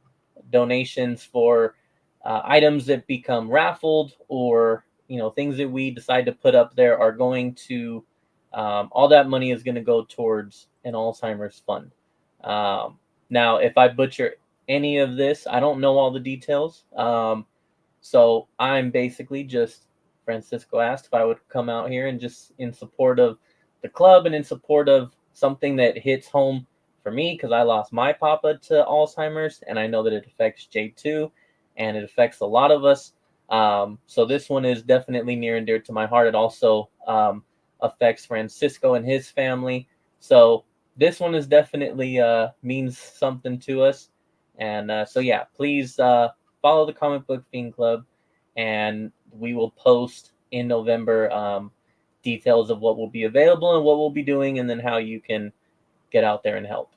donations for items that become raffled, or things that we decide to put up there are going to all that money is going to go towards an Alzheimer's fund. Now, if I butcher any of this, I don't know all the details. So I'm basically just, Francisco asked if I would come out here and just in support of the club and in support of something that hits home for me because I lost my papa to Alzheimer's, and I know that it affects Jay too, and it affects a lot of us. So this one is definitely near and dear to my heart. It also affects Francisco and his family. So this one is definitely means something to us. And so yeah, please follow the Comic Book Fiend Club, and we will post in November details of what will be available and what we'll be doing, and then how you can get out there and help.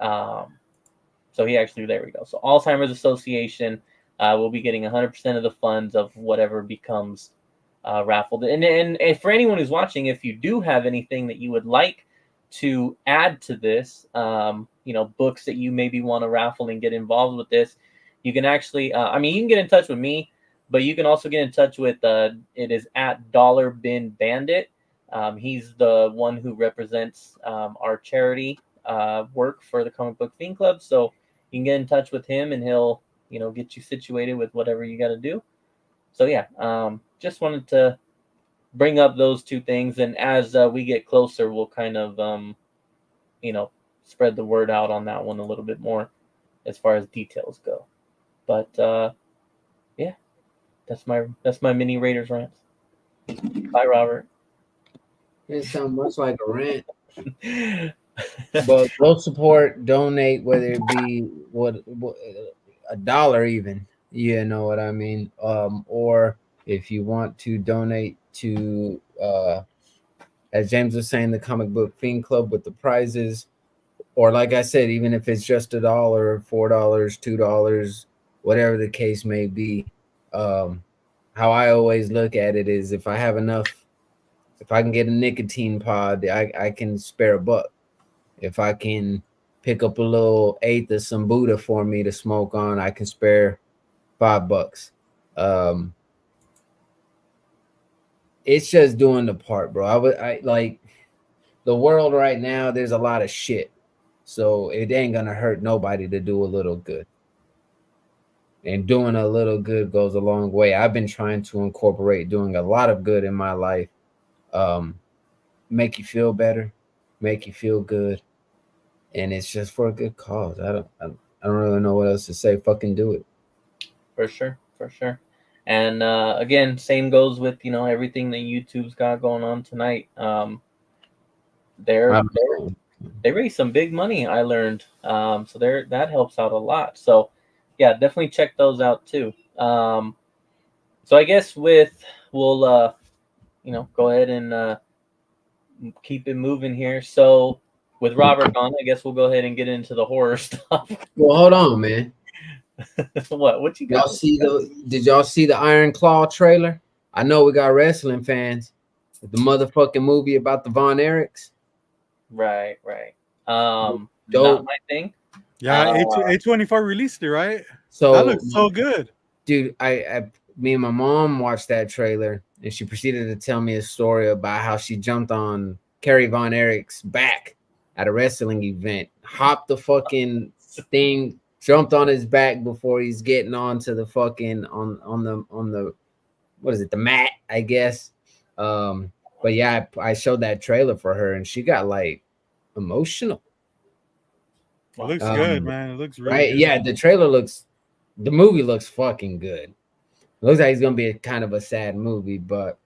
So there we go. So Alzheimer's Association will be getting 100% of the funds of whatever becomes raffled. And for anyone who's watching, if you do have anything that you would like to add to this, books that you maybe want to raffle and get involved with this, you can actually, you can get in touch with me, but you can also get in touch with, it is at Dollar Bin Bandit. He's the one who represents our charity work for the Comic Book Fiend Club. So you can get in touch with him, and he'll, get you situated with whatever you got to do. So yeah, just wanted to bring up those two things, and as we get closer, we'll kind of, spread the word out on that one a little bit more as far as details go. But yeah, that's my mini Raiders rant. Bye, Robert. It sounds much like a rant. But go support, donate, whether it be what $1 even, you know what I mean, or if you want to donate to as James was saying, the Comic Book Fiend Club with the prizes, or like I said, even if it's just $1, $4, $2, whatever the case may be. How I always look at it is, if I have enough, if I can get a nicotine pod, I can spare $1. If I can pick up a little eighth of some Buddha for me to smoke on, I can spare $5. It's just doing the part, bro. I like the world right now. There's a lot of shit, so it ain't gonna hurt nobody to do a little good. And doing a little good goes a long way. I've been trying to incorporate doing a lot of good in my life. Make you feel better, make you feel good, and it's just for a good cause. I don't really know what else to say. Fucking do it. For sure. And again, same goes with everything that YouTube's got going on tonight. They raised some big money, I learned. So that helps out a lot. So yeah, definitely check those out too. So I guess we'll go ahead and keep it moving here. So with Robert on, I guess we'll go ahead and get into the horror stuff. Well, hold on, man. What you got? Did y'all see the Iron Claw trailer? I know we got wrestling fans. The motherfucking movie about the Von Erichs. Right. Not my thing. Yeah, A24 released it, right? So that looks so good. Dude, me and my mom watched that trailer, and she proceeded to tell me a story about how she jumped on Kerry Von Erich's back at a wrestling event, hopped the fucking thing, jumped on his back before he's getting onto the fucking on the what is it, the mat, I guess. But yeah, I showed that trailer for her, and she got like emotional. It looks good, man. It looks really right. good. Yeah, the movie looks fucking good. It looks like it's gonna be a kind of a sad movie, but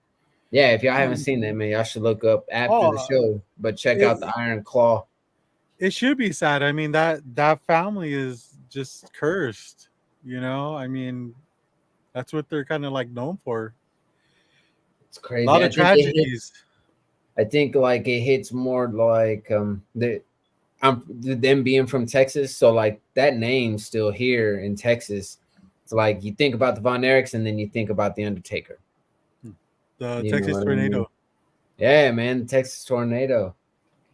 yeah, if y'all haven't seen that, man, y'all should look up after the show. But check out the Iron Claw. It should be sad. I mean, that family is just cursed. I mean, that's what they're kind of like known for. It's crazy. A lot of tragedies. I think like it hits more like them being from Texas, so like that name's still here in Texas. It's like you think about the Von Erichs, and then you think about the Undertaker. The Texas Tornado. I mean? Yeah, man, the Texas Tornado.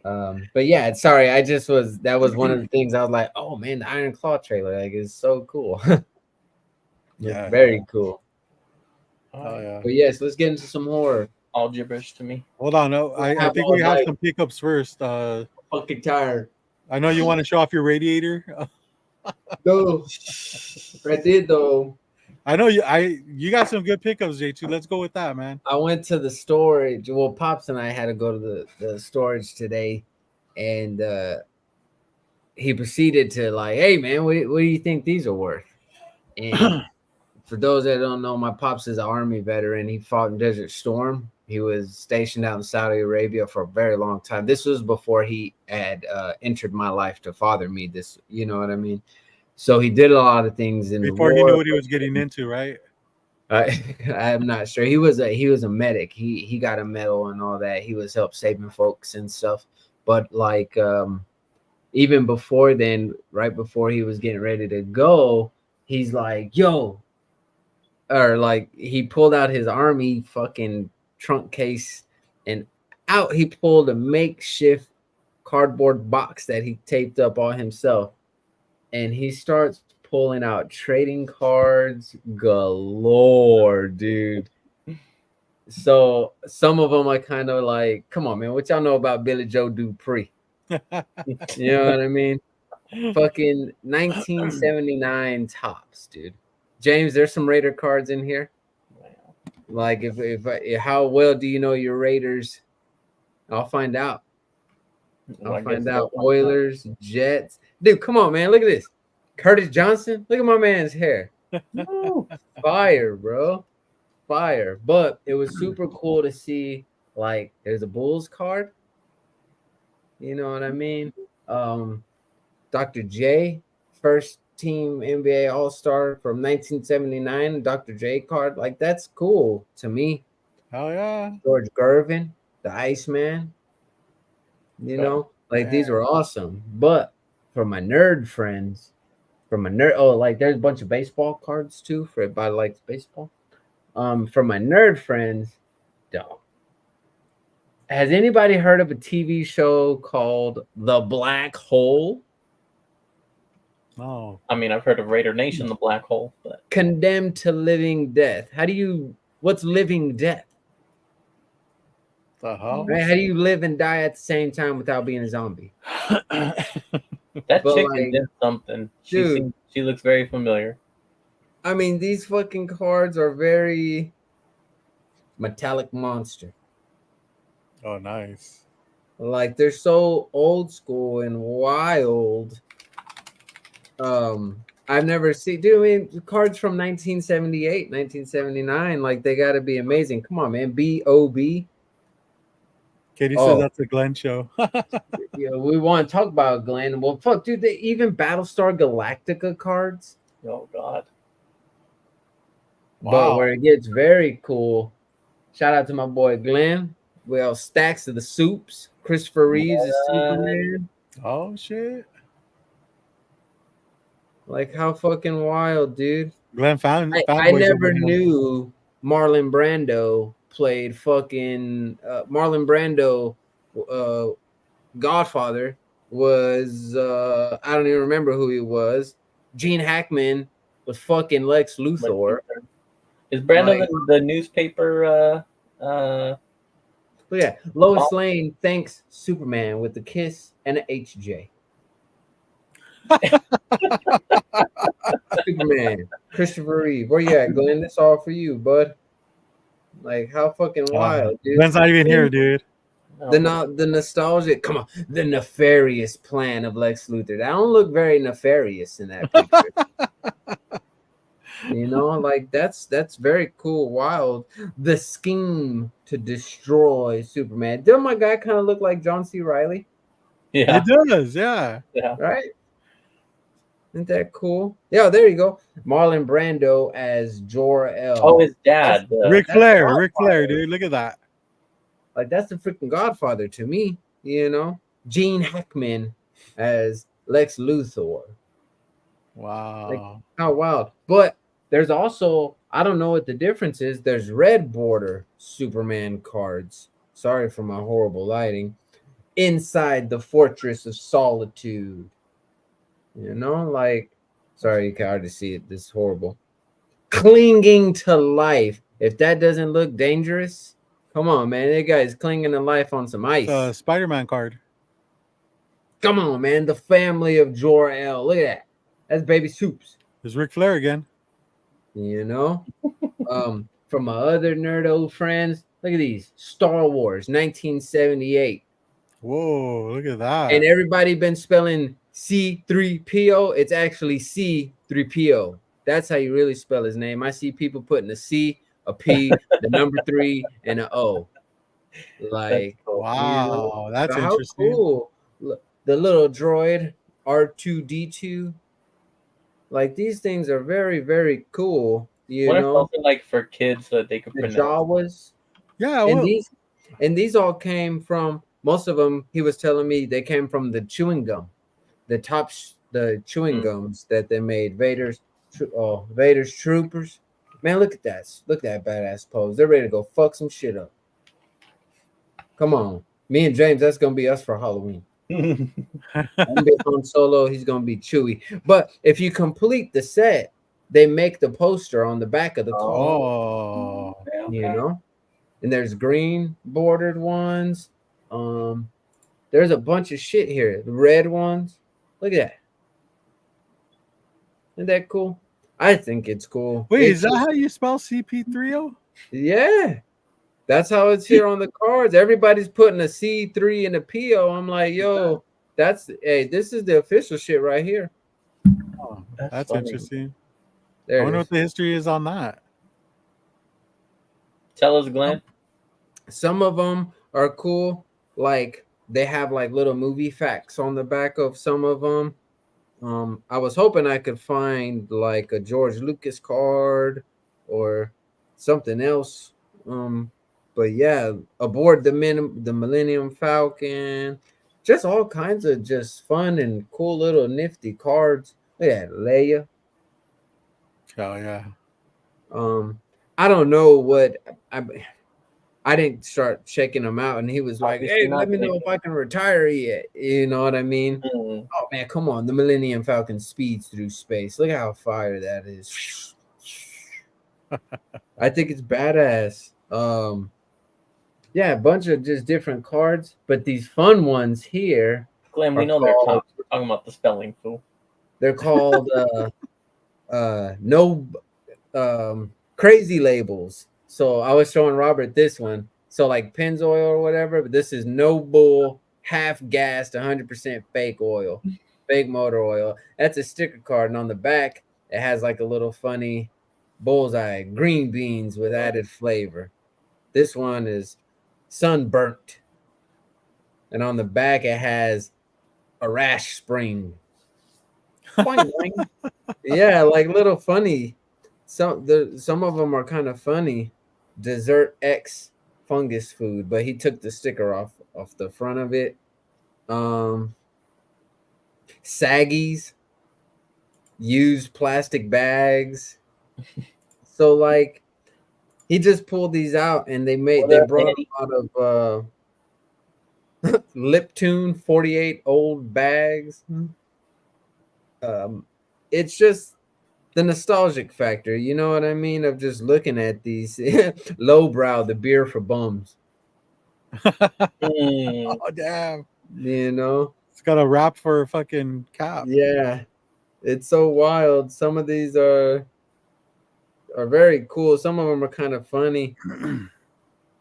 But yeah, sorry, that was one of the things I was like, oh man, the Iron Claw trailer, like, is so cool. Yeah, very cool. Oh yeah. But yes, let's get into some horror. All gibberish to me. Hold on, no, I think we have some pickups first. Fucking tired. I know you want to show off your radiator. No, right there though. I know you got some good pickups, J2. Let's go with that, man. I went to the storage. Well, Pops and I had to go to the storage today, and he proceeded to like, hey man, what do you think these are worth? And for those that don't know, my pops is an Army veteran. He fought in Desert Storm. He was stationed out in Saudi Arabia for a very long time. This was before he had entered my life to father me. This, you know what I mean? So he did a lot of things in the Before he knew war. what he was getting into, right? I'm not sure. He was a medic. He got a medal and all that. He was help saving folks and stuff. But like even before then, right before he was getting ready to go, he's like, yo, or like he pulled out his Army fucking trunk case and out he pulled a makeshift cardboard box that he taped up all himself, and he starts pulling out trading cards galore, dude. So some of them are kind of like, come on, man, what y'all know about Billy Joe Dupree? You know what I mean? Fucking 1979 tops, dude. James, there's some Raider cards in here. Like, if how well do you know your Raiders? I'll find out. I'll find out. Oilers, Jets, dude. Come on, man. Look at this. Curtis Johnson. Look at my man's hair. Fire, bro. Fire. But it was super cool to see. Like, there's a Bulls card. You know what I mean? Dr. J, first team NBA All-Star from 1979, Dr. J card. Like, that's cool to me. Oh yeah. George Gervin, the Iceman. You know, like these were awesome. But for my nerd friends, like there's a bunch of baseball cards too for everybody likes baseball. For my nerd friends, dog. Has anybody heard of a TV show called The Black Hole? No. I mean, I've heard of Raider Nation, the Black Hole, but Condemned to Living Death. What's living death? The hell? Right? How do you live and die at the same time without being a zombie? that But, chicken like, did something. dude, She looks very familiar. I mean, these fucking cards are very metallic monster. Oh, nice. Like, they're so old school and wild. I've never seen, dude, I mean, cards from 1978, 1979, like, they got to be amazing. Come on, man. B.O.B. Katie says that's a Glenn show. Yeah, we want to talk about Glenn. Well, fuck, dude, they even Battlestar Galactica cards. Oh, God. Wow. But where it gets very cool, shout out to my boy Glenn. Well, stacks of the soups. Christopher Reeves is Superman. Oh, shit. Like, how fucking wild, dude. Glenn found I never knew Marlon Brando played fucking Marlon Brando Godfather was I don't even remember who he was. Gene Hackman was fucking Lex Luthor. Is Brando the newspaper But yeah, Lois Lane thanks Superman with a kiss and an HJ. Superman, Christopher Reeve. Where you at, Glenn? That's all for you, bud. Like, how fucking wild, dude. Glenn's not even here, dude. The nostalgic, come on, the nefarious plan of Lex Luthor. That don't look very nefarious in that picture. You know, like that's very cool, wild. The scheme to destroy Superman. Doesn't my guy kind of look like John C. Reilly? Yeah, it does. Yeah. Right. Isn't that cool? Yeah, there you go. Marlon Brando as Jor-El. Oh, his dad. Ric Flair, dude. Look at that. Like, that's the freaking Godfather to me, you know? Gene Hackman as Lex Luthor. Wow. Like, how wild. But there's also, I don't know what the difference is. There's red border Superman cards. Sorry for my horrible lighting. Inside the Fortress of Solitude. You know, like, sorry, you can hardly see it. This is horrible. Clinging to life. If that doesn't look dangerous, come on, man. That guy's clinging to life on some ice. It's a Spider-Man card. Come on, man. The family of Jor-El. Look at that. That's Baby Soups. There's Ric Flair again. You know? From my other nerd old friends, look at these. Star Wars, 1978. Whoa, look at that. And everybody been spelling C3PO. It's actually C3PO. That's how you really spell his name. I see people putting a C, a P, the number 3, and an O. Like, cool. Wow, that's but how interesting. cool. The little droid R2D2. Like, these things are very, very cool. What if something like for kids so that they could The pronounce? Jawas. Yeah, And well, these all came from, most of them, he was telling me, they came from the chewing gum. The chewing gums that they made. Vader's troopers. Man, look at that. Look at that badass pose. They're ready to go fuck some shit up. Come on. Me and James, that's gonna be us for Halloween. I'm gonna be Han Solo, he's gonna be Chewie. But if you complete the set, they make the poster on the back of the car. oh, You know? And there's green bordered ones. There's a bunch of shit here. The red ones. Look at that. Isn't that cool? I think it's cool. wait, It's is that how you spell CP30? yeah. That's how it's here on the cards. Everybody's putting a C3 and a PO. I'm like, yo, this is the official shit right here. Oh, That's that's funny. interesting. I There wonder it what is. the history is on that. Tell us, Glenn. Some of them are cool. Like, they have like little movie facts on the back of some of them. I was hoping I could find like a George Lucas card or something else. But yeah, aboard the Millennium Falcon, just all kinds of just fun and cool little nifty cards. Look at Leia. Oh yeah. I don't know what I didn't start checking them out, and he was like, Obviously "Hey, not let me know big. if I can retire yet." You know what I mean? Mm. Oh man, come on! The Millennium Falcon speeds through space. Look how fire that is. I think it's badass. Yeah, a bunch of just different cards, but these fun ones here Glenn, we are know called. we're talking about the spelling, fool. They're called no crazy labels. So I was showing Robert this one. So like Pennzoil or whatever, but this is no bull, half gassed, 100% fake oil, fake motor oil. That's a sticker card, and on the back it has like a little funny bullseye, green beans with added flavor. This one is sunburnt, and on the back it has a rash spring. Boing, boing. Yeah, like little funny. Some of them are kind of funny. Dessert X fungus food, but he took the sticker off the front of it. Um, Saggies, used plastic bags. So like he just pulled these out and they brought them out of Liptune 48 old bags. It's just the nostalgic factor, you know what I mean? Of just looking at these lowbrow, the beer for bums, Mm. Oh damn. you know? It's got a wrap for a fucking cap. Yeah, it's so wild. Some of these are very cool. Some of them are kind of funny.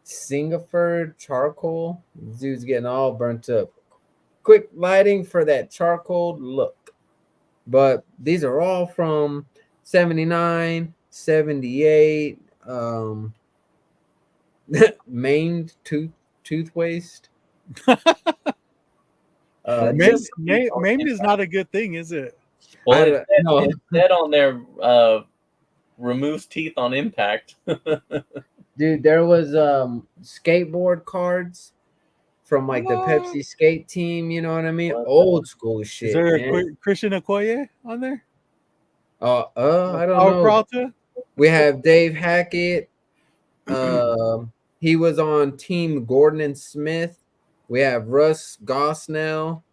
Singapore charcoal. This dude's getting all burnt up. Quick lighting for that charcoal look. But these are all from 79, 78. Maimed tooth waste. Maimed is not a good thing, is it? Well, no. it said on there, removes teeth on impact. Dude, there was skateboard cards from like the Pepsi skate team, you know what I mean? Old school shit. Is there man. a Christian Okoye on there? I don't know. Peralta? We have Dave Hackett. He was on Team Gordon and Smith. We have Russ Gosnell.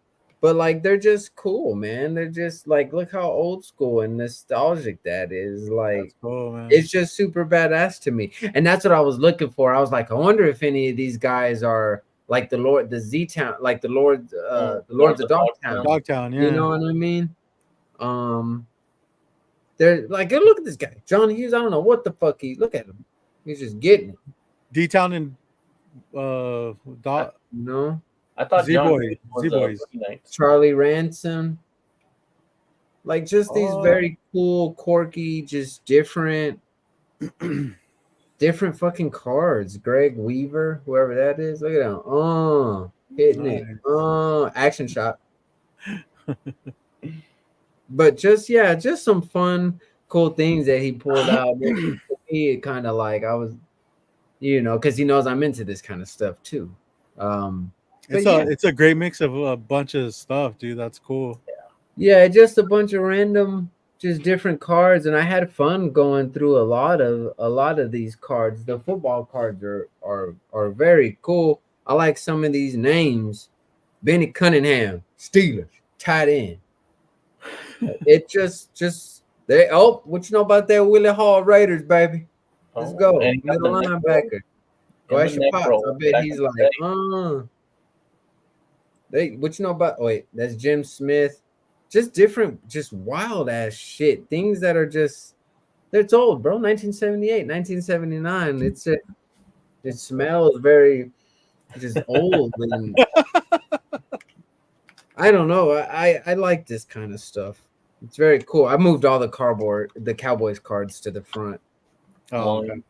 But like they're just cool, man. They're just like, look how old school and nostalgic that is. Like That's cool, man. it's just super badass to me. And that's what I was looking for. I was like, I wonder if any of these guys are like the Z Town, like the Lords of Dogtown. Dogtown, yeah. You know what I mean? They're like, look at this guy, John Hughes. I don't know what the fuck look at him. He's just getting it. D Town and No. I thought Z-Boy. was Z-Boys. nice. Charlie Ransom. Like just these very cool, quirky, just different fucking cards. Greg Weaver, whoever that is. Look at him. Hitting it. Action shot. But just some fun, cool things that he pulled out. For me, it kind of like I was, because he knows I'm into this kind of stuff too. It's a great mix of a bunch of stuff, dude. That's cool. Yeah, just a bunch of random, just different cards, and I had fun going through a lot of these cards. The football cards are very cool. I like some of these names. Benny Cunningham, Steelers, tight end. It just they what you know about that Willie Hall Raiders, baby? Let's go. Middle linebacker. Go ask your pops. I bet he's like, what you know about that's Jim Smith. Just different, just wild ass shit. Things that are just it's old, bro. 1978, 1979. It smells very just old and I don't know. I like this kind of stuff. It's very cool. I moved all the Cowboys cards to the front. Oh, okay.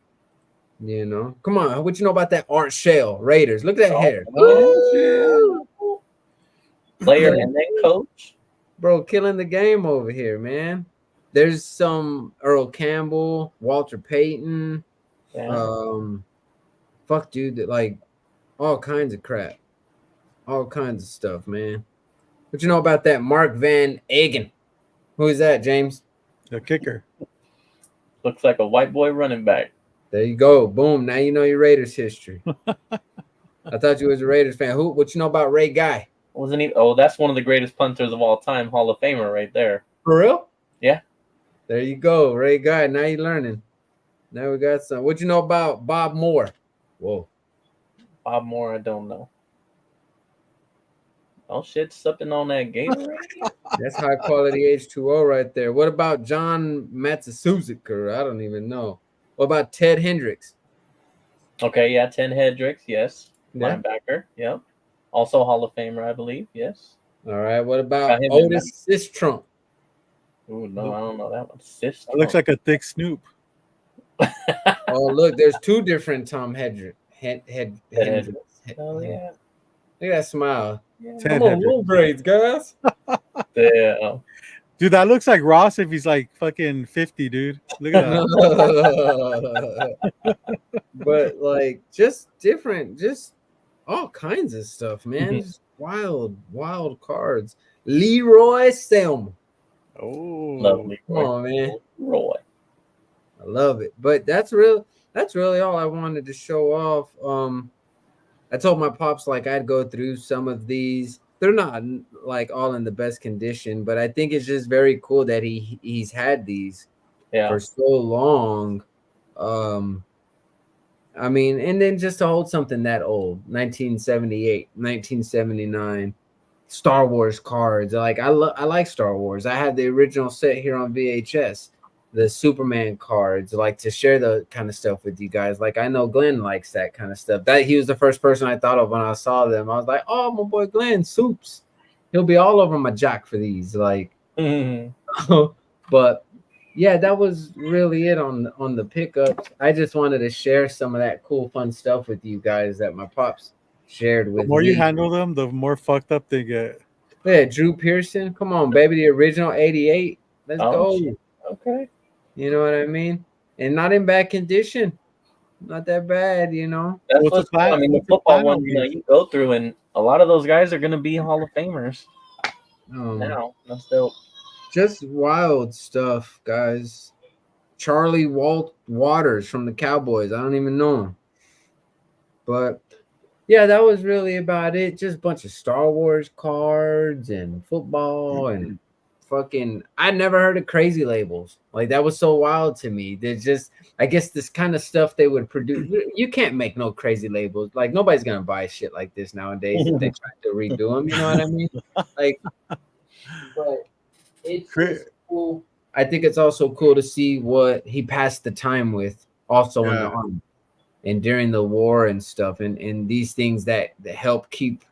Come on. What you know about that Art Shell Raiders? Look at that hair. Player and then coach. Bro, killing the game over here, man. There's some Earl Campbell, Walter Payton. Fuck, dude, like all kinds of crap. All kinds of stuff, man. What you know about that Mark Van Agen? Who is that, James? The kicker. Looks like a white boy running back. There you go. Boom. Now you know your Raiders history. I thought you was a Raiders fan. What you know about Ray Guy? Wasn't he? Oh, that's one of the greatest punters of all time. Hall of Famer right there. For real? Yeah. There you go. Ray Guy. Now you're learning. Now we got some. What you know about Bob Moore? Whoa. Bob Moore, I don't know. Oh, shit. Sipping on that Gatorade? That's high quality H2O right there. What about John Matsuzuka? I don't even know. What about Ted Hendricks? Okay, yeah. Ted Hendricks, yes. Yeah. Linebacker, yep. Also Hall of Famer, I believe, yes. All right. What about Otis Sistrunk? Oh, no, I don't know that one. It looks like a thick Snoop. Oh, look, there's two different Tom Hendricks. Oh, yeah. Look at that smile. Yeah. Come on, low grades, guys. Yeah. Dude, that looks like Ross if he's like fucking 50, dude. Look at that. But like just different, just all kinds of stuff, man. Just wild cards. Leroy Selma. Oh, lovely. Come on, man. Roy. I love it. But that's really all I wanted to show off. I told my pops like I'd go through some of these. They're not like all in the best condition, but I think it's just very cool that he's had these for so long. I mean, and then just to hold something that old, 1978, 1979, Star Wars cards. Like I like Star Wars. I had the original set here on VHS. The Superman cards, like to share the kind of stuff with you guys. Like I know Glenn likes that kind of stuff. That he was the first person I thought of when I saw them. I was like, oh, my boy Glenn, Soups. He'll be all over my jock for these. Like, but yeah, that was really it on the pickups. I just wanted to share some of that cool, fun stuff with you guys that my pops shared with me. The more you handle them, the more fucked up they get. Yeah, Drew Pearson. Come on, baby. The original 88. Let's go. Shit. Okay. You know what I mean? And not in bad condition. Not that bad, you know. That's what's cool. I mean, the football one, you go through, and a lot of those guys are going to be Hall of Famers. Now, that's dope. Just wild stuff, guys. Charlie Waters from the Cowboys. I don't even know him. But yeah, that was really about it. Just a bunch of Star Wars cards and football and fucking, I never heard of crazy labels. Like that was so wild to me. There's just, I guess this kind of stuff they would produce. You can't make no crazy labels. Like nobody's gonna buy shit like this nowadays if they try to redo them. You know what I mean? Like, but it's just cool. I think it's also cool to see what he passed the time with, also in the army and during the war and stuff, and these things that help keep,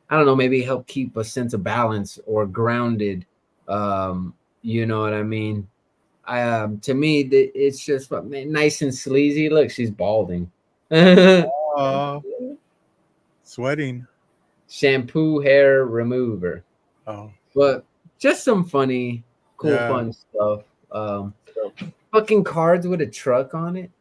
I don't know, maybe help keep a sense of balance or grounded You know what I mean? To me, it's just nice and sleazy. Look, she's balding. Oh, sweating. Shampoo hair remover. Oh, But just some funny, cool, yeah. fun stuff. So, Fucking cards with a truck on it.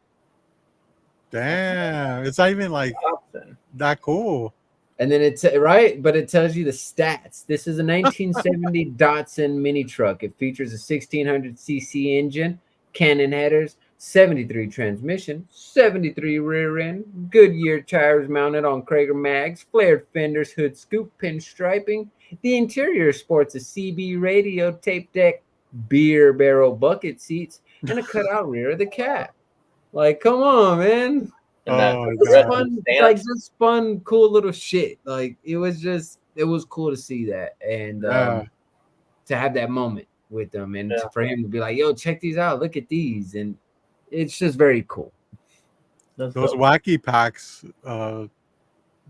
Damn. It's not even like option. that cool. And then it's right, but it tells you the stats. This is a 1970 Datsun mini truck. It features a 1600cc engine, cannon headers, 73 transmission, 73 rear end, Goodyear tires mounted on Krager mags, flared fenders, hood scoop, pinstriping. The interior sports a CB radio, tape deck, beer barrel bucket seats, and a cutout rear of the cab. Like, come on, man. And that Oh my It's god. fun, like stance. just fun, cool little shit. Like it was cool to see that and Yeah. to have that moment with them and Yeah. for him to be like, yo, check these out, look at these, and it's just very cool. That's Those dope. wacky packs, the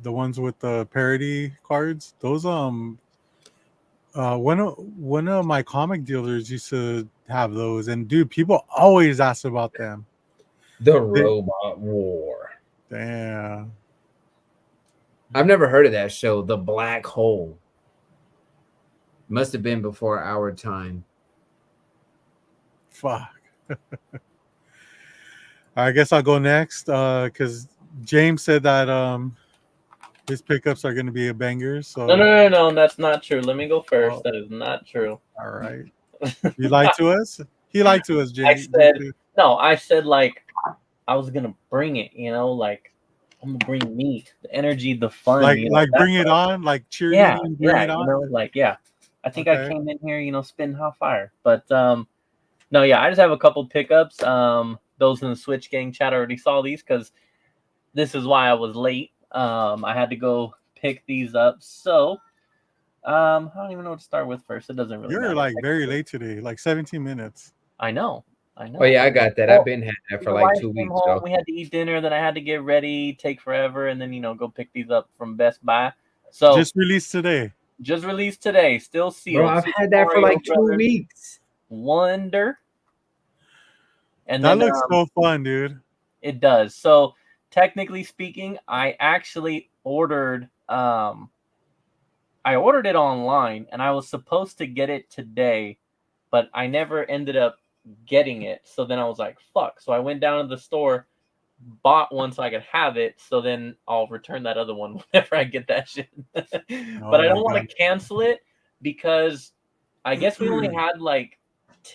ones with the parody cards, those one of my comic dealers used to have those, and dude, people always ask about them. The They- Robot War. Damn. I've never heard of that show, The Black Hole. Must have been before our time. Fuck. I guess I'll go next because James said that his pickups are going to be a banger. So No, that's not true. Let me go first. Oh. That is not true. all right, you lied to us. He lied to us, I James. said no. I said like I was gonna bring it. You know, like I'm gonna bring me the energy, the fun. like You know, like that's bring it what on, like yeah, cheerleading, bring it you on. know, like yeah. I think I Okay. came in here, you know, spitting hot fire. But no, yeah, I just have a couple pickups. Those in the Switch Gang chat already saw these because this is why I was late. I had to go pick these up. So I don't even know what to start with first. It doesn't really You're matter. like very late today, like 17 minutes. I know. Oh yeah, I got that. Well, I've been had that for the like wife 2 came weeks, home. though. We had to eat dinner. Then I had to get ready, take forever, and then you know go pick these up from Best Buy. So Just released today. just released today, still Bro, sealed. I've Super had that for Mario like 2 Brothers weeks. Wonder, and That then looks so fun, dude. it does. So technically speaking, I actually ordered I ordered it online and I was supposed to get it today, but I never ended up getting it. So then I was like, fuck. So I went down to the store, bought one so I could have it. So then I'll return that other one whenever I get that shit. But Oh I my don't want god. to cancel it because I guess we only had like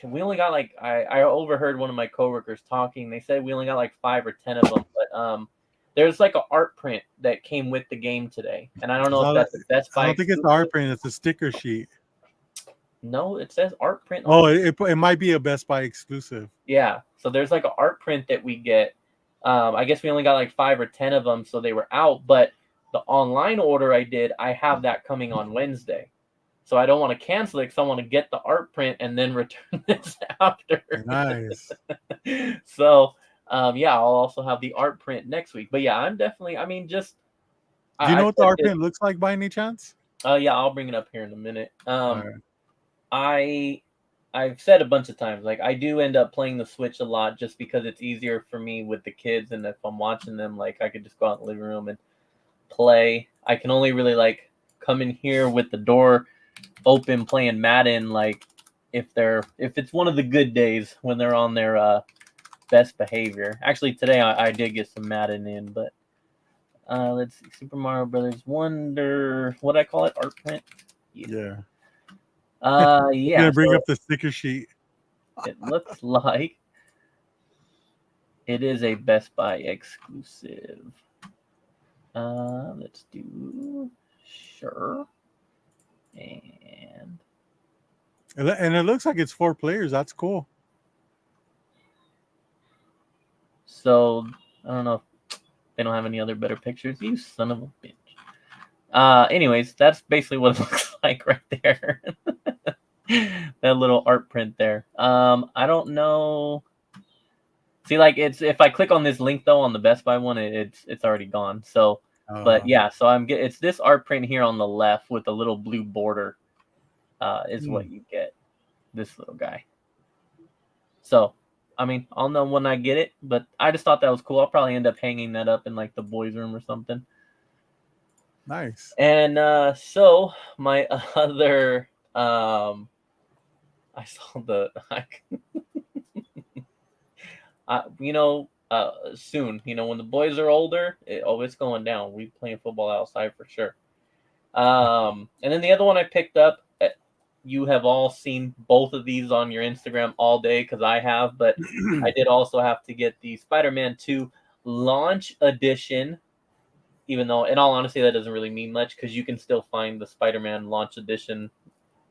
we only got like I overheard one of my coworkers talking. They said we only got like 5 or 10 of them, but there's like an art print that came with the game today, and I don't It's know if not, that's a Best I Buy don't think it's exclusive. art print. It's a sticker sheet. No, it says art print. Oh, it might be a Best Buy exclusive. Yeah, so there's like an art print that we get. I guess we only got like 5 or 10 of them, so they were out. But the online order I did, I have that coming on Wednesday. So I don't want to cancel it because I want to get the art print and then return this after. Nice. So yeah, I'll also have the art print next week. But yeah, I'm definitely. I mean, just Do you know what the said art this- print looks like by any chance? yeah, I'll bring it up here in a minute. Alright. I've said a bunch of times, like I do end up playing the Switch a lot just because it's easier for me with the kids, and if I'm watching them, like I could just go out in the living room and play. I can only really like come in here with the door open playing Madden, like if it's one of the good days when they're on their best behavior. Actually, today I did get some Madden in, but let's see, Super Mario Brothers Wonder, what I call it, art print. Yeah. Yeah. Gonna bring So up the sticker sheet. it looks like it is a Best Buy exclusive. Let's do sure. And And it looks like it's 4 players. That's cool. so I don't know if they don't have any other better pictures. You son of a bitch. Anyways, that's basically what it looks like right there. That little art print there. I don't know. See, like it's if I click on this link though on the Best Buy one, it's already gone. So, but yeah, so it's this art print here on the left with a little blue border. Is what you get. this little guy. So, I mean, I'll know when I get it, but I just thought that was cool. I'll probably end up hanging that up in like the boys' room or something. Nice. And so my other, I saw the, soon, when the boys are older, it's going down. We playing football outside for sure. And then the other one I picked up, you have all seen both of these on your Instagram all day because I have, but I did also have to get the Spider-Man 2 launch edition, even though, in all honesty, that doesn't really mean much because you can still find the Spider-Man launch edition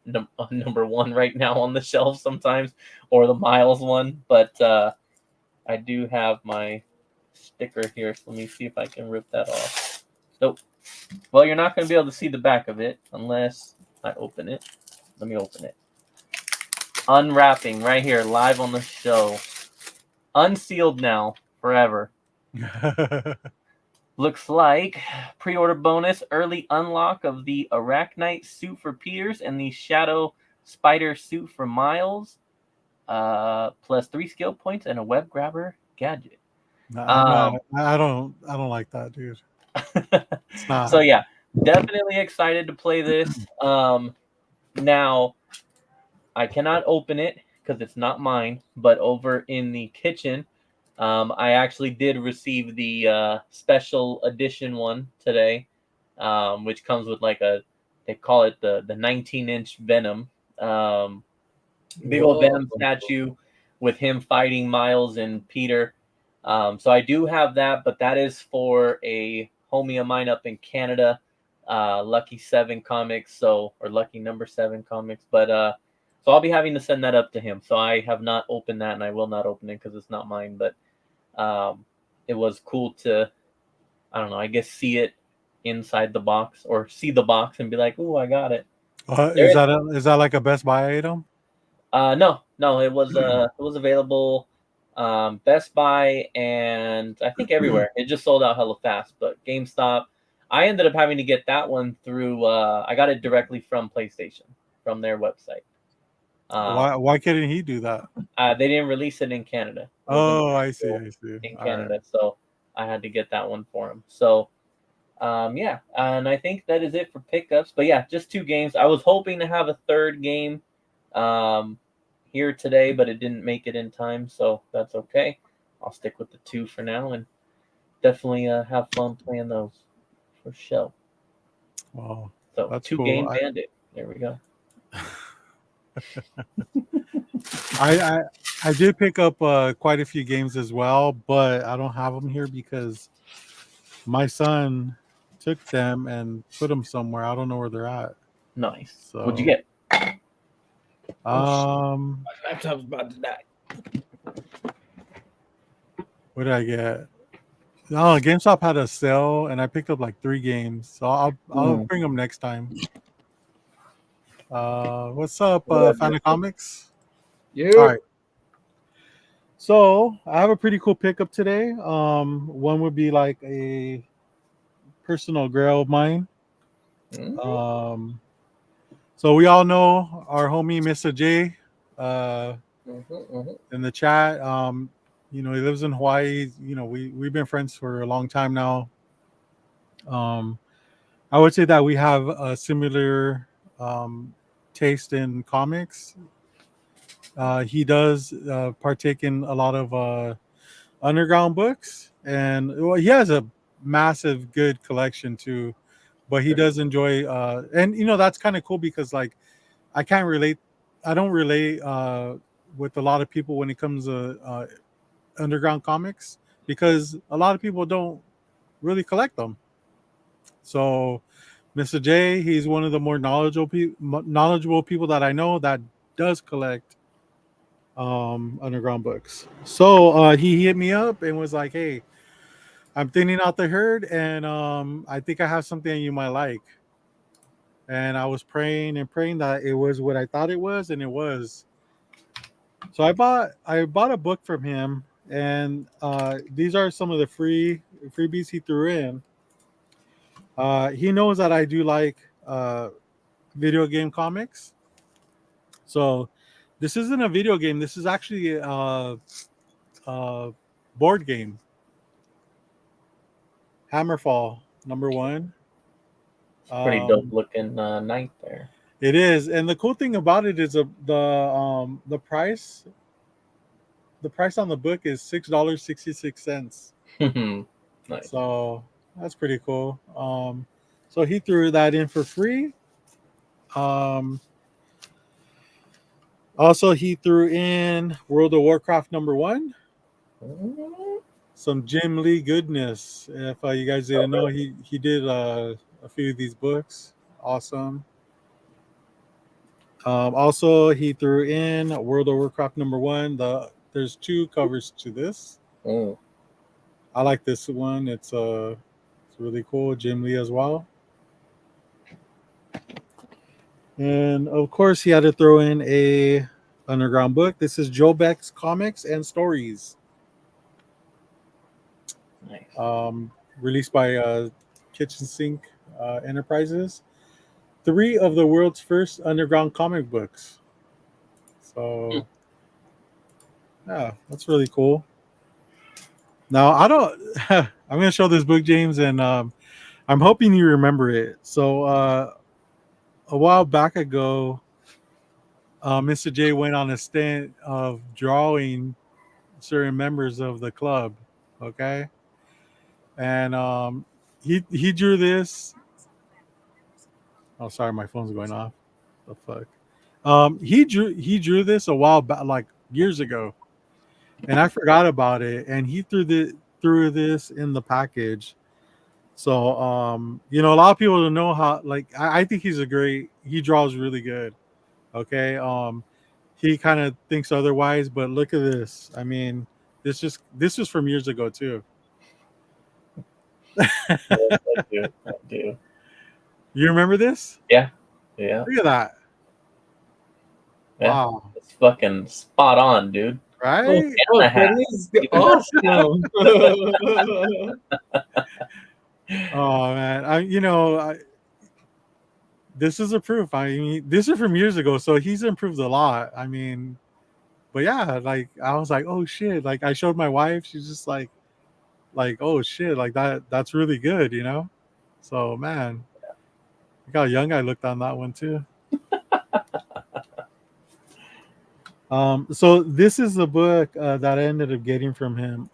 number 1 right now on the shelf sometimes, or the Miles one, but I do have my sticker here, so let me see if I can rip that off. Nope. Well, you're not going to be able to see the back of it unless I open it. Let me open it. Unwrapping right here, live on the show. Unsealed now, forever. Looks like pre-order bonus, early unlock of the Arachnite suit for Peters and the Shadow Spider suit for Miles. Plus 3 skill points and a web grabber gadget. I don't like that, dude. It's not. So yeah, definitely excited to play this. Now I cannot open it because it's not mine, but over in the kitchen, I actually did receive the special edition one today, which comes with like they call it the 19-inch Venom, big old Venom statue with him fighting Miles and Peter. So I do have that, but that is for a homie of mine up in Canada, Lucky 7 Comics, or Lucky Number 7 Comics. But so I'll be having to send that up to him. So I have not opened that, and I will not open it because it's not mine. But it was cool to, I don't know, I guess see it inside the box or see the box and be like, "Ooh, I got it." Is that like a Best Buy item? No, it was available, Best Buy and I think everywhere. It just sold out hella fast. But GameStop, I ended up having to get that one through. I got it directly from PlayStation, from their website. Why couldn't he do that? They didn't release it in Canada. Oh, I see. In Canada, right. So I had to get that one for him. So, yeah, and I think that is it for pickups. But yeah, just 2 games. I was hoping to have a third game here today, but it didn't make it in time, so that's okay. I'll stick with the 2 for now and definitely have fun playing those for sure. Wow, so that's 2 cool. Game Bandit. There we go. I did pick up quite a few games as well, but I don't have them here because my son took them and put them somewhere. I don't know where they're at. Nice. So, what'd you get? My laptop's about to die. What did I get? No, GameStop had a sale, and I picked up like 3 games. So I'll bring them next time. What's up, Fan of Comics? Yeah. All right. So I have a pretty cool pickup today. One would be like a personal grail of mine. So we all know our homie Mr. J in the chat. He lives in Hawaii. We've been friends for a long time now. I would say that we have a similar taste in comics. He does partake in a lot of underground books, and he has a massive good collection too. But he does enjoy, and that's kind of cool because like I don't relate with a lot of people when it comes to underground comics because a lot of people don't really collect them. So Mr. J, he's one of the more knowledgeable people that I know that does collect underground books. So he hit me up and was like, "Hey, I'm thinning out the herd, and I think I have something you might like." And I was praying and praying that it was what I thought it was, and it was. So I bought a book from him, and these are some of the freebies he threw in. He knows that I do like video game comics, so This isn't a video game. This is actually a board game. Hammerfall #1. Pretty dope looking knight there. It is, and the cool thing about it is the price. The price on the book is $6.66. Nice. So that's pretty cool. So he threw that in for free. Also, he threw in World of Warcraft #1. Some Jim Lee goodness. If you guys didn't know, he did a few of these books. Awesome. Also, he threw in World of Warcraft #1. There's 2 covers to this. Oh. I like this one. It's really cool. Jim Lee as well. And of course, he had to throw in a underground book. This is Joe Beck's Comics and Stories. Nice. Released by Kitchen Sink Enterprises. 3 of the world's first underground comic books. So, yeah, that's really cool. Now, I don't. I'm going to show this book, James, and I'm hoping you remember it. So, a while back ago, Mr. J went on a stint of drawing certain members of the club. Okay, and he drew this. Oh, sorry, my phone's going off. The fuck. He drew this a while back, like years ago, and I forgot about it. And he threw this in the package. So a lot of people don't know how. Like I think he draws really good. Okay. He kind of thinks otherwise, but look at this. I mean, this was from years ago too. Yes, I do. You remember this? Yeah. Look at that. Yeah. Wow. It's fucking spot on, dude. Right? That is awesome. Oh man, this is a proof. I mean, this is from years ago, so he's improved a lot. I mean, but yeah, like I was like, oh shit! Like I showed my wife, she's just like, oh shit, like that's really good, So man, look how young I looked on that one too. So this is the book that I ended up getting from him.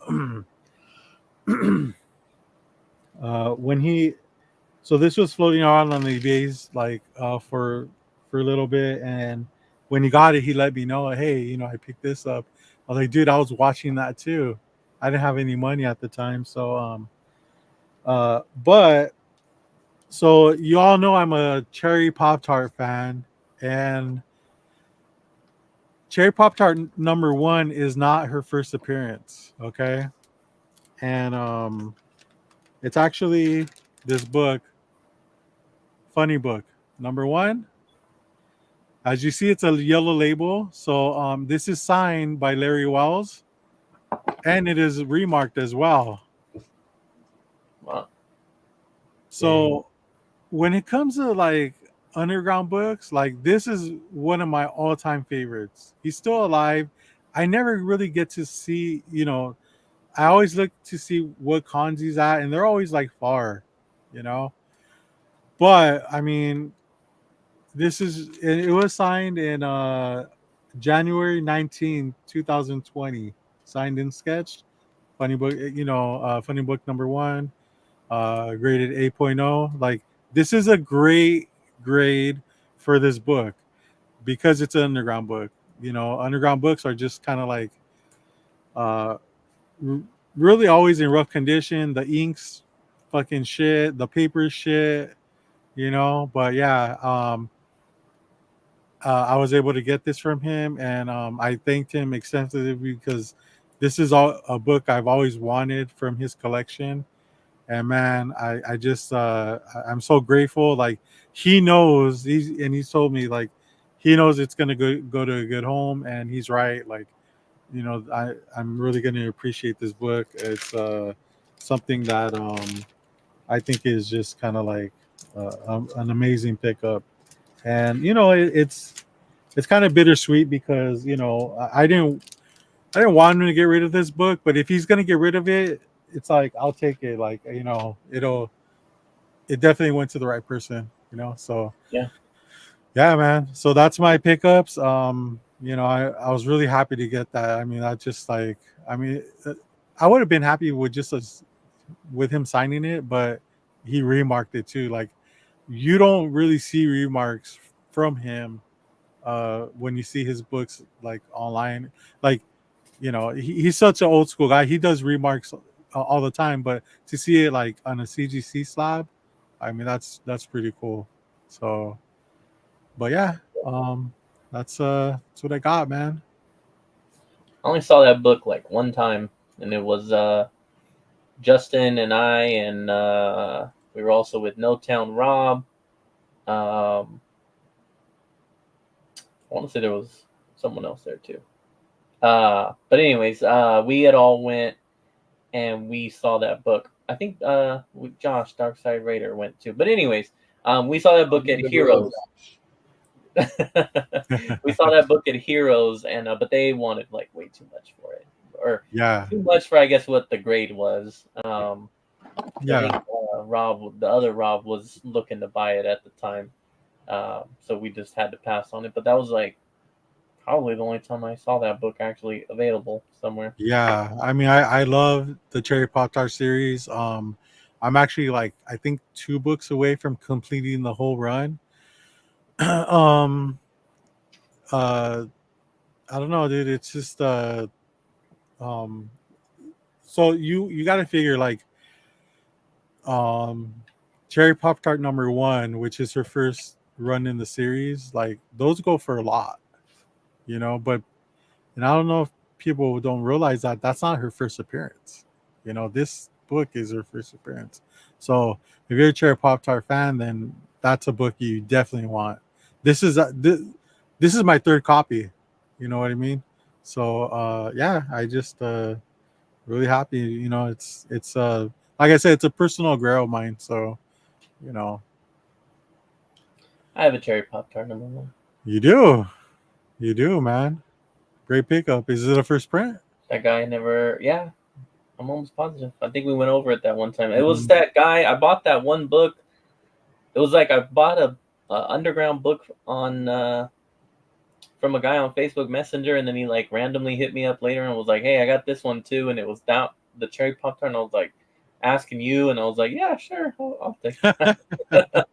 So this was floating around on the eBay's like for a little bit, and when he got it, he let me know, hey, I picked this up. I was like, dude, I was watching that too. I didn't have any money at the time, so but so you all know I'm a Cherry Pop-Tart fan, and Cherry Pop-Tart #1 is not her first appearance, okay? And it's actually this book, Funny Book #1. As you see, it's a yellow label. So this is signed by Larry Wells, and it is remarked as well. Wow. So when it comes to like underground books, like this is one of my all-time favorites. He's still alive. I never really get to see, I always look to see what cons he's at, and they're always like far, But I mean, it was signed in January 19, 2020. Signed and sketched. Funny book, Funny Book #1, graded 8.0. Like this is a great grade for this book because it's an underground book. Underground books are just kind of like uh really always in rough condition. The ink's fucking shit, the paper's shit, but yeah, I was able to get this from him, and I thanked him extensively because this is a book I've always wanted from his collection. And man, I just I'm so grateful. Like he knows, he's told me like he knows it's gonna go to a good home, and he's right. Like I'm really gonna appreciate this book. It's something that I think is just kind of like an amazing pickup, and it's kind of bittersweet because I didn't want him to get rid of this book, but if he's gonna get rid of it, it's like I'll take it. Like it definitely went to the right person. So Yeah. yeah, man. So that's my pickups. I was really happy to get that. I mean, I just like, I mean, I would have been happy with with him signing it, but he remarked it too. Like, you don't really see remarks from him when you see his books like online. Like, he's such an old school guy. He does remarks all the time, but to see it like on a CGC slab, I mean, that's pretty cool. So, but yeah, that's what I got, man. I only saw that book like one time, and it was Justin and I, and we were also with No Town Rob. I want to say there was someone else there too. But anyways, we had all went and we saw that book. I think Josh Darkside Raider went too. But anyways, we saw that book at Heroes. We saw that book at Heroes, and but they wanted like way too much for it, or Yeah, too much for I guess what the grade was. yeah, I think Rob, the other Rob, was looking to buy it at the time, so we just had to pass on it. But that was like probably the only time I saw that book actually available somewhere. yeah. I mean, I love the Cherry Pop Tart series. I'm actually like I think 2 books away from completing the whole run. um, uh, I don't know, dude. It's just um. So you got to figure like um, Cherry Pop Tart #1, which is her first run in the series. Like those go for a lot, But and I don't know if people don't realize that that's not her first appearance. This book is her first appearance. So if you're a Cherry Pop Tart fan, then that's a book you definitely want. This is my 3rd copy. You know what I mean? So yeah, I just really happy. It's like I said, it's a personal grail of mine. So you know, I have a cherry pop tart #1. you do, man. Great pickup. Is it a first print? That guy never. Yeah, I'm almost positive. I think we went over it that one time. It was Mhm. that guy. I bought that one book. It was like I bought a underground book on from a guy on Facebook Messenger, and then he like randomly hit me up later and was like, "Hey, I got this one too," and it was that the cherry pop tart. And I was like, asking you, and I was like, "Yeah, sure, I'll take it." I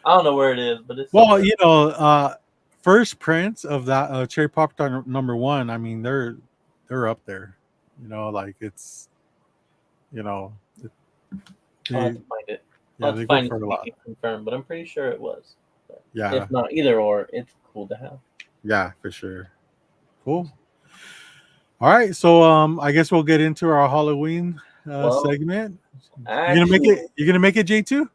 don't know where it is, but it's Well, somewhere. first prints of that Cherry Pop Tart #1. I mean, they're up there. Like it's you know it- I'll have they to find it. I'll yeah have to they go find it for so a we lot. can confirm, but I'm pretty sure it was. But Yeah, if not, either or, it's cool to have. yeah, for sure. Cool. All right, so I guess we'll get into our Halloween Well, segment. actually, You're gonna make it J2?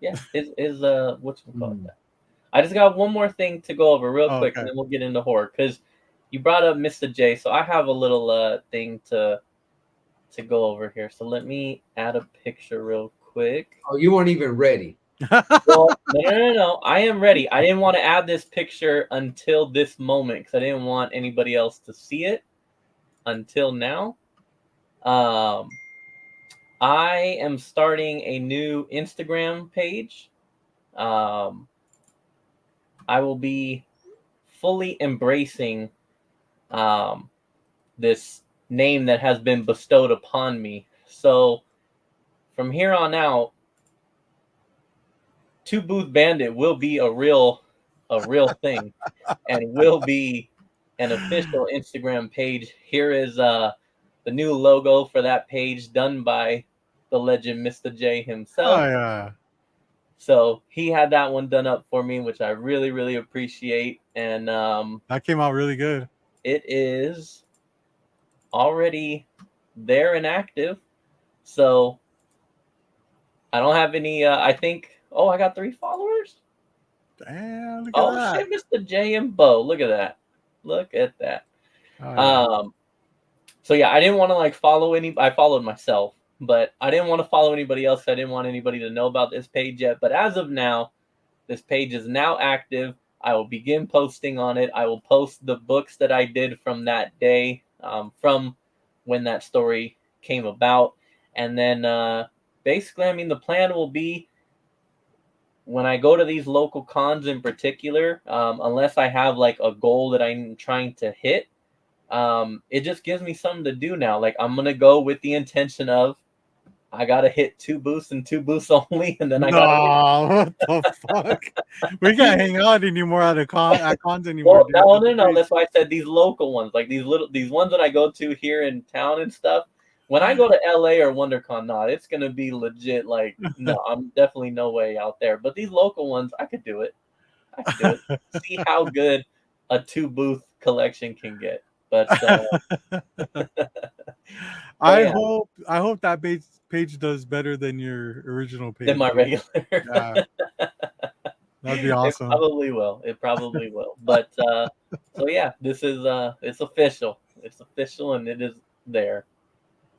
yeah, is what's we call it that. I just got one more thing to go over real Oh, quick, and okay. then we'll get into horror because you brought up Mr. J, so I have a little thing to go over here. So let me add a picture real quick. Oh, you weren't even ready. Well, no. I am ready. I didn't want to add this picture until this moment because I didn't want anybody else to see it until now. Um, I am starting a new Instagram page. Um, I will be fully embracing um, this name that has been bestowed upon me. So from here on out, Two Booth Bandit will be a real thing, and will be an official Instagram page. Here is the new logo for that page done by the legend Mr. J Oh himself. yeah, So he had that one done up for me, which I really appreciate. And that came out really good. it is already there and active. So I don't have any. I think. Oh, I got 3 followers. Damn, look at Oh that. shit, Mr. J and Bo. Look at that. Look at that. Oh yeah. So yeah, I didn't want to like follow any. I followed myself, but I didn't want to follow anybody else. I didn't want anybody to know about this page yet. But as of now, this page is now active. I will begin posting on it. I will post the books that I did from that day, from when that story came about. And then basically, I mean, the plan will be when I go to these local cons in particular, unless I have like a goal that I'm trying to hit, it just gives me something to do now. Like I'm gonna go with the intention of I gotta hit 2 booths and 2 booths only, and then I gotta No, what the fuck? We can't hang out anymore at cons anymore, well, dude. no, That's no, no. crazy. That's why I said these local ones, like these ones that I go to here in town and stuff. When I go to LA or WonderCon, no, it's gonna be legit. Like, no, I'm definitely no way out there. But these local ones, I could do it. I could do it. See how good a 2 booth collection can get. But I yeah, hope that page does better than your original than page, my dude. regular. Yeah, that'd be It awesome. probably will. It probably will. But so yeah, this is it's official. It's official and it is there.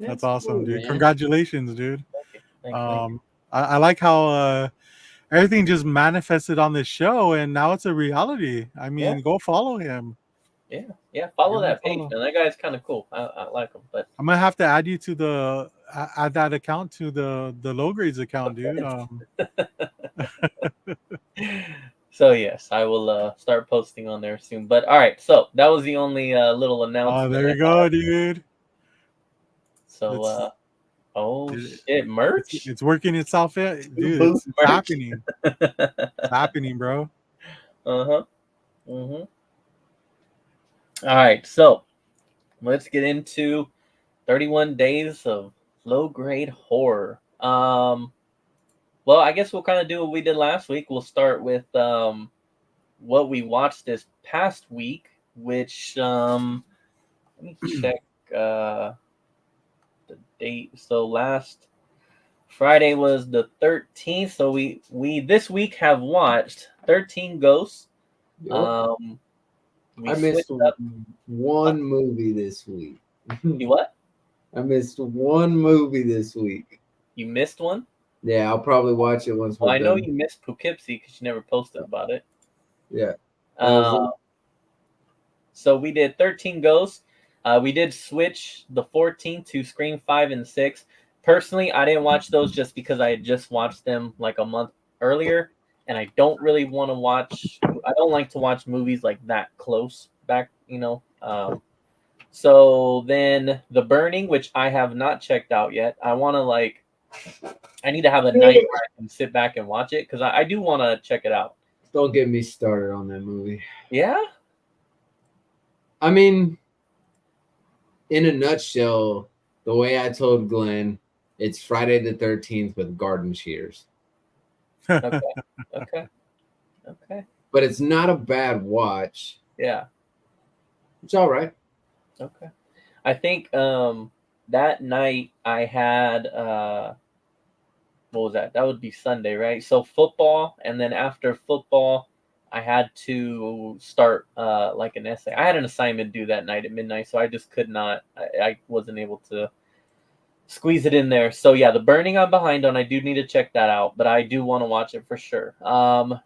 That's That's awesome, cool, dude. man. Congratulations, dude. Thank you. Thank you. I like how everything just manifested on this show, and now it's a reality. I mean, Yeah. go follow him. Yeah. Follow Give him a that page, follow. man. That guy's kind of cool. I like him. But I'm gonna have to add you to add that account to the low grades account, dude. so yes, I will start posting on there soon. But all right, so that was the only little Oh, announcement there I you had. go, dude. So It's oh it, shit, merch. it's working itself out, 2 dude. booth It's merch. happening. It's happening, bro. Uh-huh. Mm-hmm. All right, so let's get into 31 days of low grade horror. Well, I guess we'll kind of do what we did last week. We'll start with what we watched this past week, which let me check the date. So last Friday was the 13th. So we this week have watched 13 Ghosts. Yep. We I missed switched up. one movie this week. You what? I missed one movie this week. You missed one? Yeah, I'll probably watch it once Well, we're I know done. you missed Poughkeepsie because you never posted about it. Yeah. That was So we did 13 Ghosts. We did switch the 14th to Scream 5 and 6. Personally, I didn't watch those just because I had just watched them like a month earlier, and I don't really want to watch. I don't like to watch movies like that close back, you know. So then The Burning, which I have not checked out yet. I want to like. I need to have a night where I can sit back and watch it because I do want to check it out. Don't get me started on that movie. Yeah. I mean, in a nutshell, the way I told Glenn, it's Friday the 13th with garden shears. Okay. Okay. Okay. But it's not a bad watch. Yeah. It's all right. Okay. I think that night I had what was that? That would be Sunday, right? So football, and then after football I had to start like an essay. I had an assignment due that night at midnight, so I just could not I wasn't able to squeeze it in there. So yeah, The Burning I'm behind on. I do need to check that out, but I do want to watch it for sure.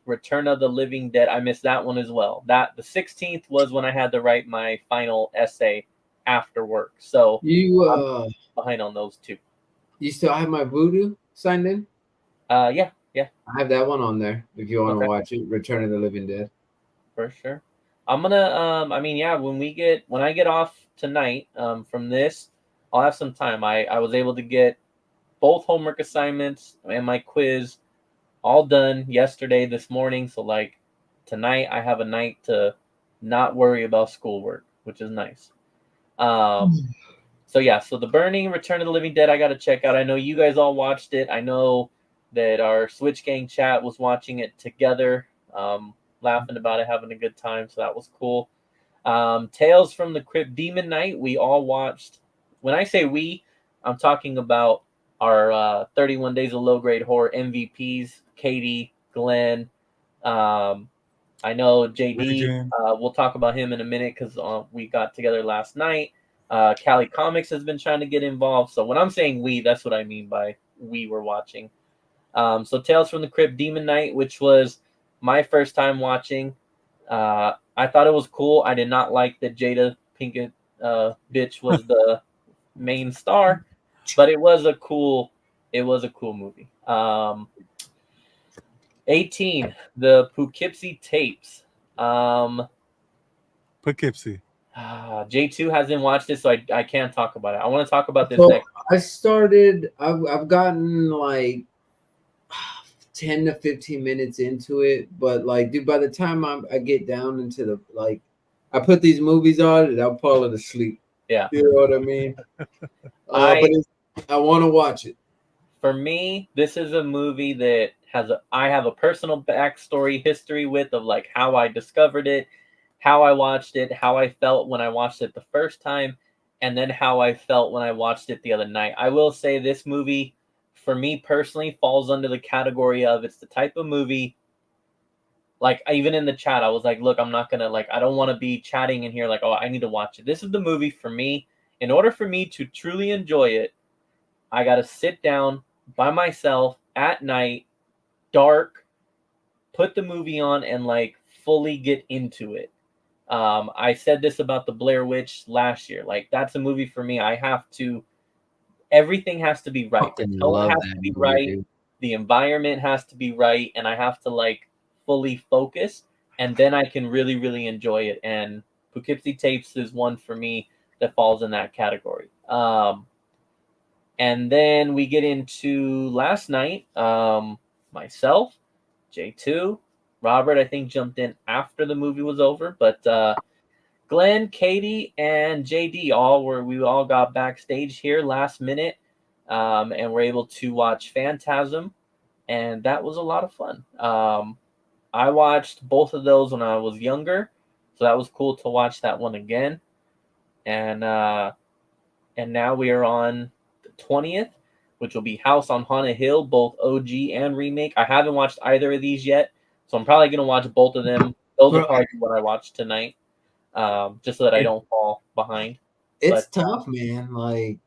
Return of the Living Dead. I missed that one as well. That the 16th was when I had to write my final essay after work. So You behind on those two. you still have my Voodoo signed in? Yeah, I have that one on there if you want to Okay. watch it. Return of the Living Dead. for sure. I'm gonna I mean, yeah, when I get off tonight from this, I'll have some time. I was able to get both homework assignments and my quiz all done yesterday, this morning. So like tonight I have a night to not worry about schoolwork, which is nice. So yeah, so The Burning, Return of the Living Dead, I got to check out. I know you guys all watched it. I know that our Switch Gang chat was watching it together, laughing about it, having a good time. So that was cool. Tales from the Crypt, Demon Knight, we all watched. When I say we, I'm talking about our 31 Days of Low Grade Horror MVPs, Katie, Glenn. I know JD. Regan. We'll talk about him in a minute because we got together last night. Cali Comics has been trying to get involved. So when I'm saying we, that's what I mean by we were watching. So Tales from the Crypt, Demon Knight, which was my first time watching. I thought it was cool. I did not like that Jada Pinkett bitch was the main star, but it was a cool movie. 18, the Poughkeepsie tapes. Um, Poughkeepsie. J2 hasn't watched it, so I can't talk about it. I want to talk about this So next. I've gotten like 10 to 15 minutes into it, but like, dude, by the time I get down into the like, I put these movies on and I'll fall asleep. Yeah, You know what I mean? I I want to watch it. for me, this is a movie that I have a personal backstory history with of like how I discovered it, how I watched it, how I felt when I watched it the first time, and then how I felt when I watched it the other night. I will say this movie, for me personally, falls under the category of it's the type of movie. Like even in the chat, I was like, "Look, I'm not gonna like. I don't want to be chatting in here like, oh, I need to watch it." This is the movie for me. In order for me to truly enjoy it, I gotta sit down by myself at night, dark, put the movie on, and like fully get into it. I said this about the Blair Witch last year. Like that's a movie for me. I have to. Everything has to be right. The Fucking tone love has that to be movie, right. dude. The environment has to be right, and I have to like fully focus, and then I can really, really enjoy it. And Poughkeepsie Tapes is one for me that falls in that category. And then we get into last night. Myself, J2, Robert, I think jumped in after the movie was over, but Glenn, Katie, and JD we all got backstage here last minute, and were able to watch Phantasm, and that was a lot of fun. I watched both of those when I was younger, so that was cool to watch that one again, and now we are on the 20th, which will be House on Haunted Hill, both OG and remake. I haven't watched either of these yet, so I'm probably gonna watch both of them. Those will Bro, probably be what I watch tonight, just so that I don't fall behind. it's But tough, man. Like,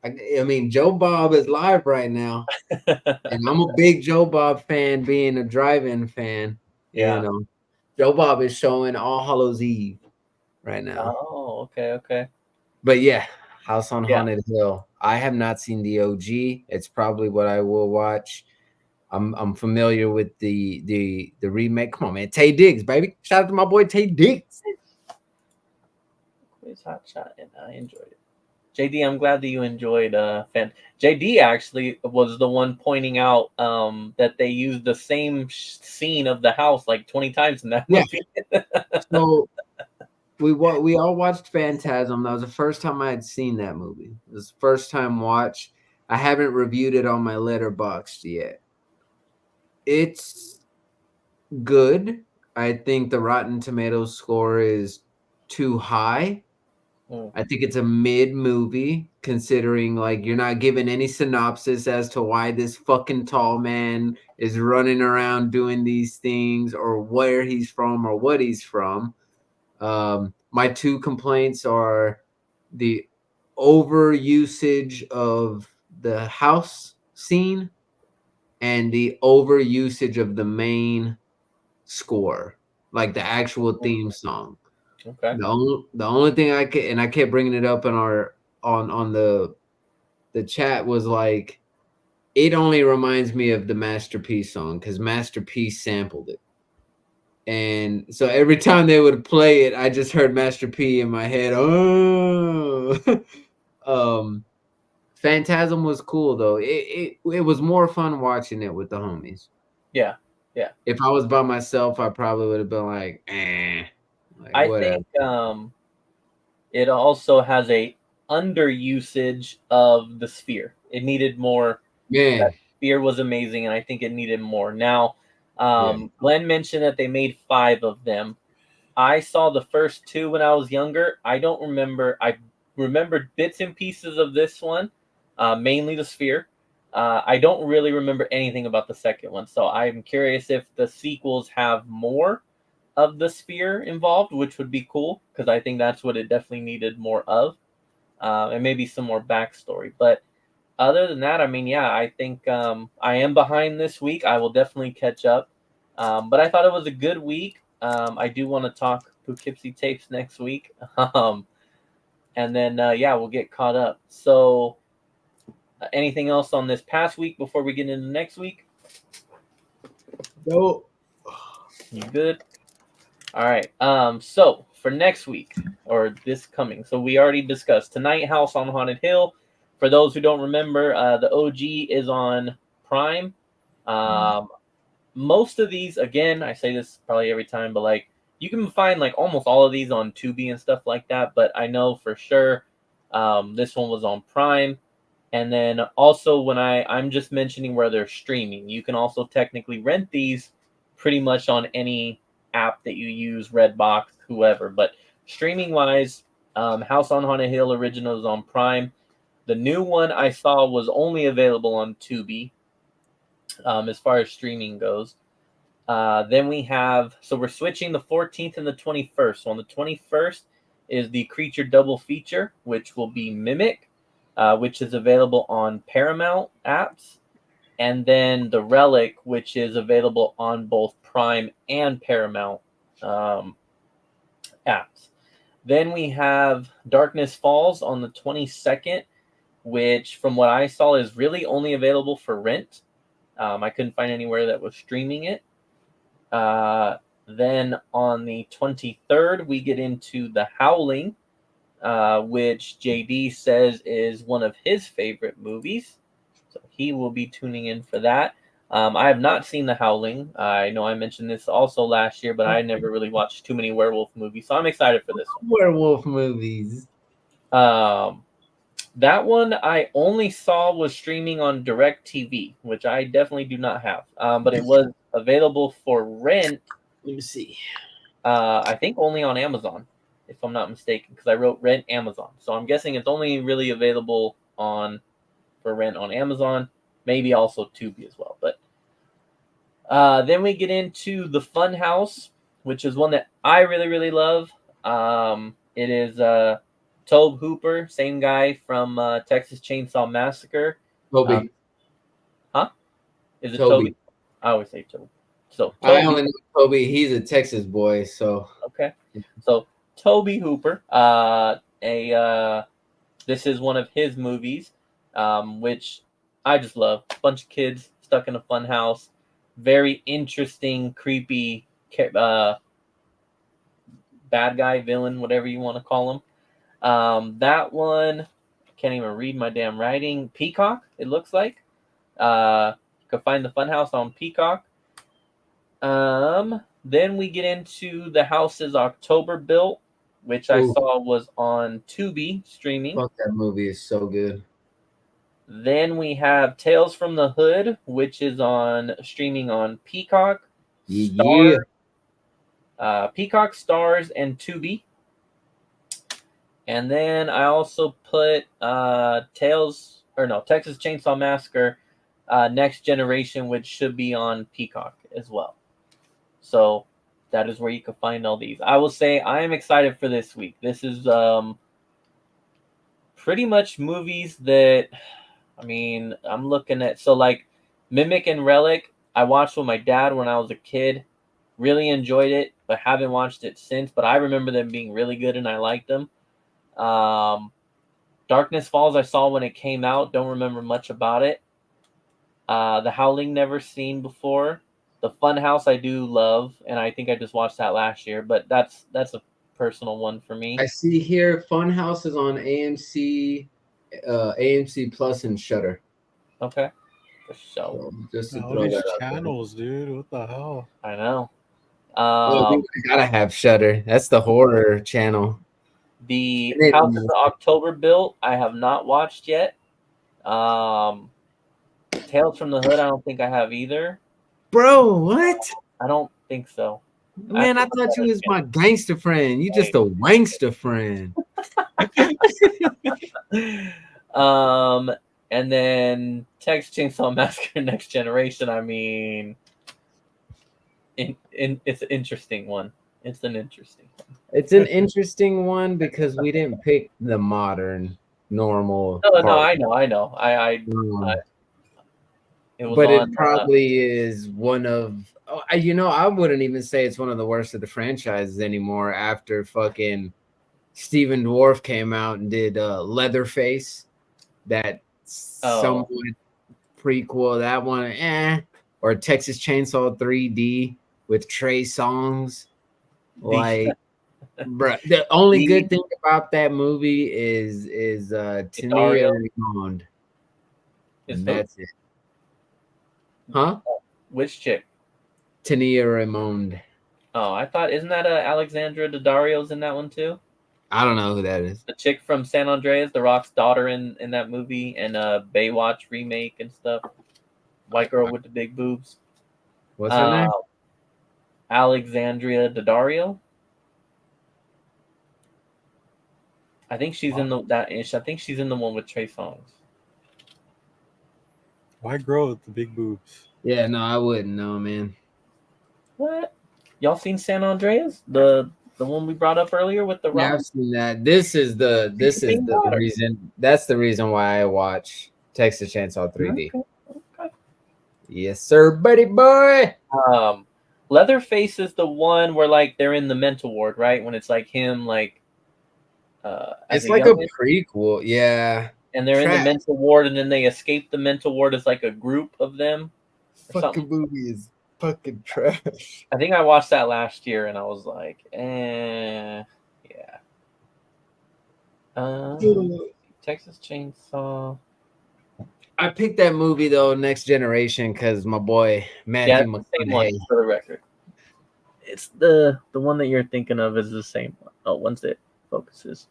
I mean, Joe Bob is live right now, and I'm a big Joe Bob fan, being a drive-in fan. You yeah. know, Joe Bob is showing All Hallows Eve right now. Oh, okay, okay. But yeah, House on Yeah. Haunted Hill. I have not seen the OG. It's probably what I will watch. I'm familiar with the remake. Come on, man. Tay Diggs, baby. Shout out to my boy Tay Diggs. Quiz Hot Shot, and I enjoyed it. JD, I'm glad that you enjoyed JD actually was the one pointing out that they used the same scene of the house like 20 times in that Yeah. movie. So we all watched Phantasm. That was the first time I had seen that movie. It was the first time watch. I haven't reviewed it on my Letterboxd yet. It's good. I think the Rotten Tomatoes score is too high. I think it's a mid movie, considering like you're not given any synopsis as to why this fucking tall man is running around doing these things, or where he's from, or what he's from. My two complaints are the overusage of the house scene and the overusage of the main score, like the actual theme song. Okay. The only thing I kept bringing it up in our on the chat was like, it only reminds me of the Masterpiece song because Masterpiece sampled it. And so every time they would play it, I just heard Master P in my head. Oh, Phantasm was cool though. It was more fun watching it with the homies. Yeah. Yeah. If I was by myself, I probably would have been like, like I whatever. think it also has a underusage of the sphere. It needed more. Man, That sphere was amazing, and I think it needed more. Now, yeah, Glenn mentioned that they made 5 of them. I saw the first 2 when I was younger. I don't remember. I remembered bits and pieces of this one, mainly the sphere. I don't really remember anything about the second one, so I'm curious if the sequels have more of the sphere involved, which would be cool because I think that's what it definitely needed more of, and maybe some more backstory. But other than that, I mean, yeah, I think I am behind this week. I will definitely catch up. But I thought it was a good week. I do want to talk Poughkeepsie tapes next week. And then we'll get caught up. So, anything else on this past week before we get into next week? No. You good? All right. So for next week or this coming, so we already discussed tonight. House on Haunted Hill. For those who don't remember, the OG is on Prime. Most of these, again, I say this probably every time, but like you can find like almost all of these on Tubi and stuff like that. But I know for sure this one was on Prime. And then also when I'm just mentioning where they're streaming, you can also technically rent these pretty much on any app that you use, Redbox, whoever. But streaming wise, House on Haunted Hill original is on Prime. The new one I saw was only available on Tubi as far as streaming goes. Then we have, so we're switching the 14th and the 21st. So on the 21st is the Creature double feature, which will be Mimic, which is available on Paramount apps. And then the Relic, which is available on both Prime and Paramount apps. Then we have Darkness Falls on the 22nd, which from what I saw is really only available for rent. I couldn't find anywhere that was streaming it. Then on the 23rd, we get into The Howling, which JD says is one of his favorite movies. So he will be tuning in for that. I have not seen The Howling. I know I mentioned this also last year, but I never really watched too many werewolf movies, so I'm excited for this one. Werewolf movies. That one I only saw was streaming on DirecTV, which I definitely do not have. But it was available for rent. Let me see. I think only on Amazon, if I'm not mistaken, because I wrote rent Amazon. So I'm guessing it's only really available for rent on Amazon, maybe also Tubi as well. But then we get into The Funhouse, which is one that I really, really love. It is Tobe Hooper, same guy from Texas Chainsaw Massacre. Toby. Is it Toby? Toby? I always say Toby. So I Toby. only know Toby. He's a Texas boy, so Okay. So Tobe Hooper. This is one of his movies, which I just love. A bunch of kids stuck in a fun house. Very interesting, creepy bad guy, villain, whatever you want to call him. That one, I can't even read my damn writing. Peacock, it looks like. You can find The Funhouse on Peacock. Then we get into The House is October Built, which I saw was on Tubi streaming. Fuck, that movie is so good. Then we have Tales from the Hood, which is on streaming on Peacock, Peacock, Stars, and Tubi. And then I also put Texas Chainsaw Massacre, Next Generation, which should be on Peacock as well. So that is where you can find all these. I will say I am excited for this week. This is pretty much movies that, I mean, I'm looking at. So like Mimic and Relic, I watched with my dad when I was a kid. Really enjoyed it, but haven't watched it since. But I remember them being really good and I liked them. Darkness Falls I saw when it came out. Don't remember much about it. The Howling never seen before. The Funhouse I do love, and I think I just watched that last year. But that's a personal one for me. I see here Funhouse is on AMC, AMC Plus, and Shudder. Okay. So just to all throw these that out channels, dude. What the hell? I know. We gotta have Shudder. That's the horror channel. The House is October Built, I have not watched yet. Tales from the Hood, I don't think I have either. Bro, what? I don't think so. Man, I thought you was my gangster friend. You just a wankster friend. And then Texas Chainsaw Massacre Next Generation. I mean, it's an interesting one. It's an interesting one. It's an interesting one because we didn't pick the modern, normal. No, I know. It was But it on. probably is one of, I wouldn't even say it's one of the worst of the franchises anymore after fucking Stephen Dwarf came out and did Leatherface, that somewhat prequel. That one, or Texas Chainsaw 3D with Trey Songz. Like, bruh, the only good thing about that movie is Tania Raymond. And that's it. Huh? Which chick? Tania Raymond. Oh, I thought, isn't that Alexandra Daddario's in that one too? I don't know who that is. The chick from San Andreas, The Rock's daughter in that movie, and Baywatch remake and stuff. White girl with the big boobs. What's her name? Alexandria Daddario. I think she's in I think she's in the one with Trey Songz. White girl with the big boobs. Yeah, no, I wouldn't know, man. What? Y'all seen San Andreas? The one we brought up earlier with the Rock? Yeah, I've seen that. This is the reason. That's the reason why I watch Texas Chainsaw 3D. Okay. Yes, sir, buddy boy. Leatherface is the one where like they're in the mental ward, right? When it's like him, like it's like a prequel, yeah. And they're in the mental ward, and then they escape the mental ward as like a group of them. Fucking movie is fucking trash. I think I watched that last year, and I was like, yeah. Texas Chainsaw. I picked that movie though, Next Generation, because my boy Matthew McConaughey. For the record, it's the one that you're thinking of is the same one. Oh, once it focuses.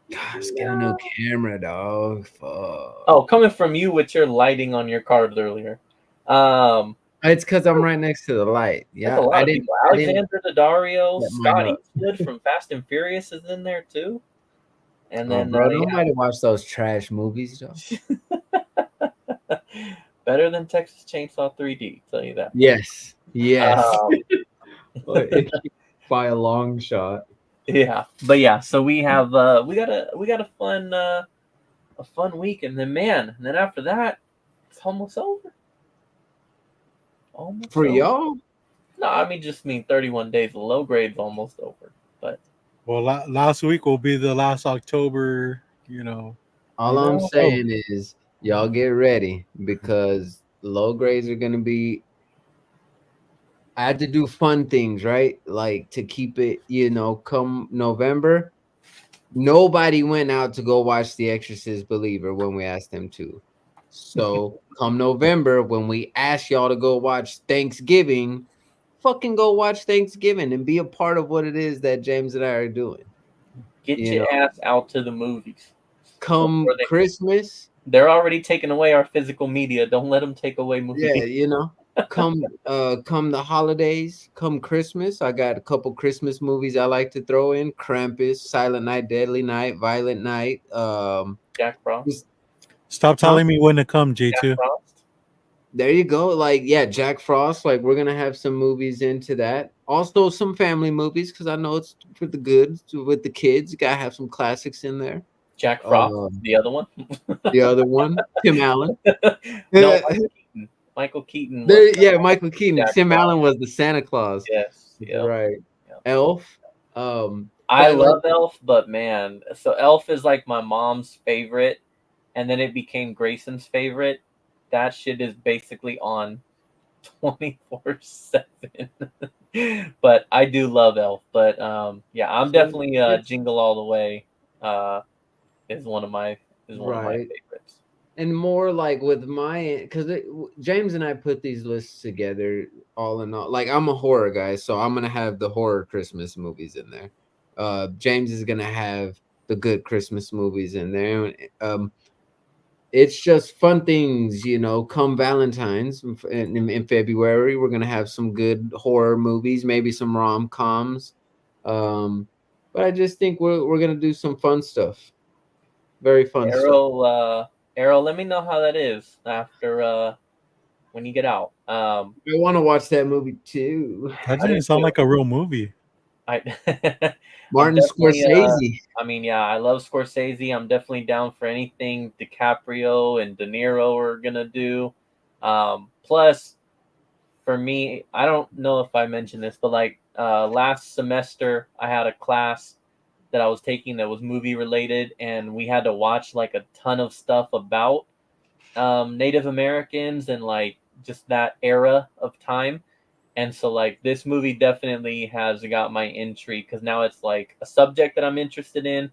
Gosh, get a new camera, dog. Fuck. Oh, coming from you with your lighting on your card earlier. It's because I'm right next to the light. Yeah, I didn't. Alexandra Daddario, Scott Eastwood from Fast and Furious is in there too. And then bro, nobody watch those trash movies, though. Better than Texas Chainsaw 3D, tell you that. Yes. By a long shot. Yeah, but yeah, so we have we got a fun week, and then after that, it's almost over. Almost for over. y'all? No, I mean 31 days. The low grade's almost over, but last week will be the last October. All I'm saying is y'all get ready because low grades are gonna be. I had to do fun things, right? Like to keep it, come November, nobody went out to go watch The Exorcist Believer when we asked them to. So come November, when we ask y'all to go watch Thanksgiving, fucking go watch Thanksgiving and be a part of what it is that James and I are doing. Get your ass out to the movies. Come Christmas. They're already taking away our physical media. Don't let them take away movies. Yeah, come the holidays, come Christmas. I got a couple Christmas movies I like to throw in: Krampus, Silent Night, Deadly Night, Violent Night. Jack Frost. Stop telling me when to come, J2. There you go. Like, yeah, Jack Frost. Like, we're gonna have some movies into that. Also, some family movies because I know it's for the good with the kids. You gotta have some classics in there. Jack Frost, the other one. The other one, Tim Allen. No, Michael Keaton. Michael Keaton. Jack Tim Frost. Allen was the Santa Claus. Yes. Yep. Right. Yep. Elf. I love Elf, but man, so Elf is like my mom's favorite, and then it became Grayson's favorite. That shit is basically on 24/7. But I do love Elf. But I'm definitely Jingle All the Way. Is one of my favorites. And more like with because James and I put these lists together all in all. Like, I'm a horror guy, so I'm gonna have the horror Christmas movies in there. James is gonna have the good Christmas movies in there. It's just fun things, come Valentine's in February. We're gonna have some good horror movies, maybe some rom-coms. But I just think we're gonna do some fun stuff. Very fun stuff. Errol, let me know how that is after when you get out. I want to watch that movie too. That didn't sound like a real movie. Martin Scorsese. I love Scorsese. I'm definitely down for anything DiCaprio and De Niro are gonna do. Plus, for me, I don't know if I mentioned this, but like last semester, I had a class that I was taking that was movie related, and we had to watch like a ton of stuff about Native Americans and like just that era of time. And so like this movie definitely has got my intrigue because now it's like a subject that I'm interested in,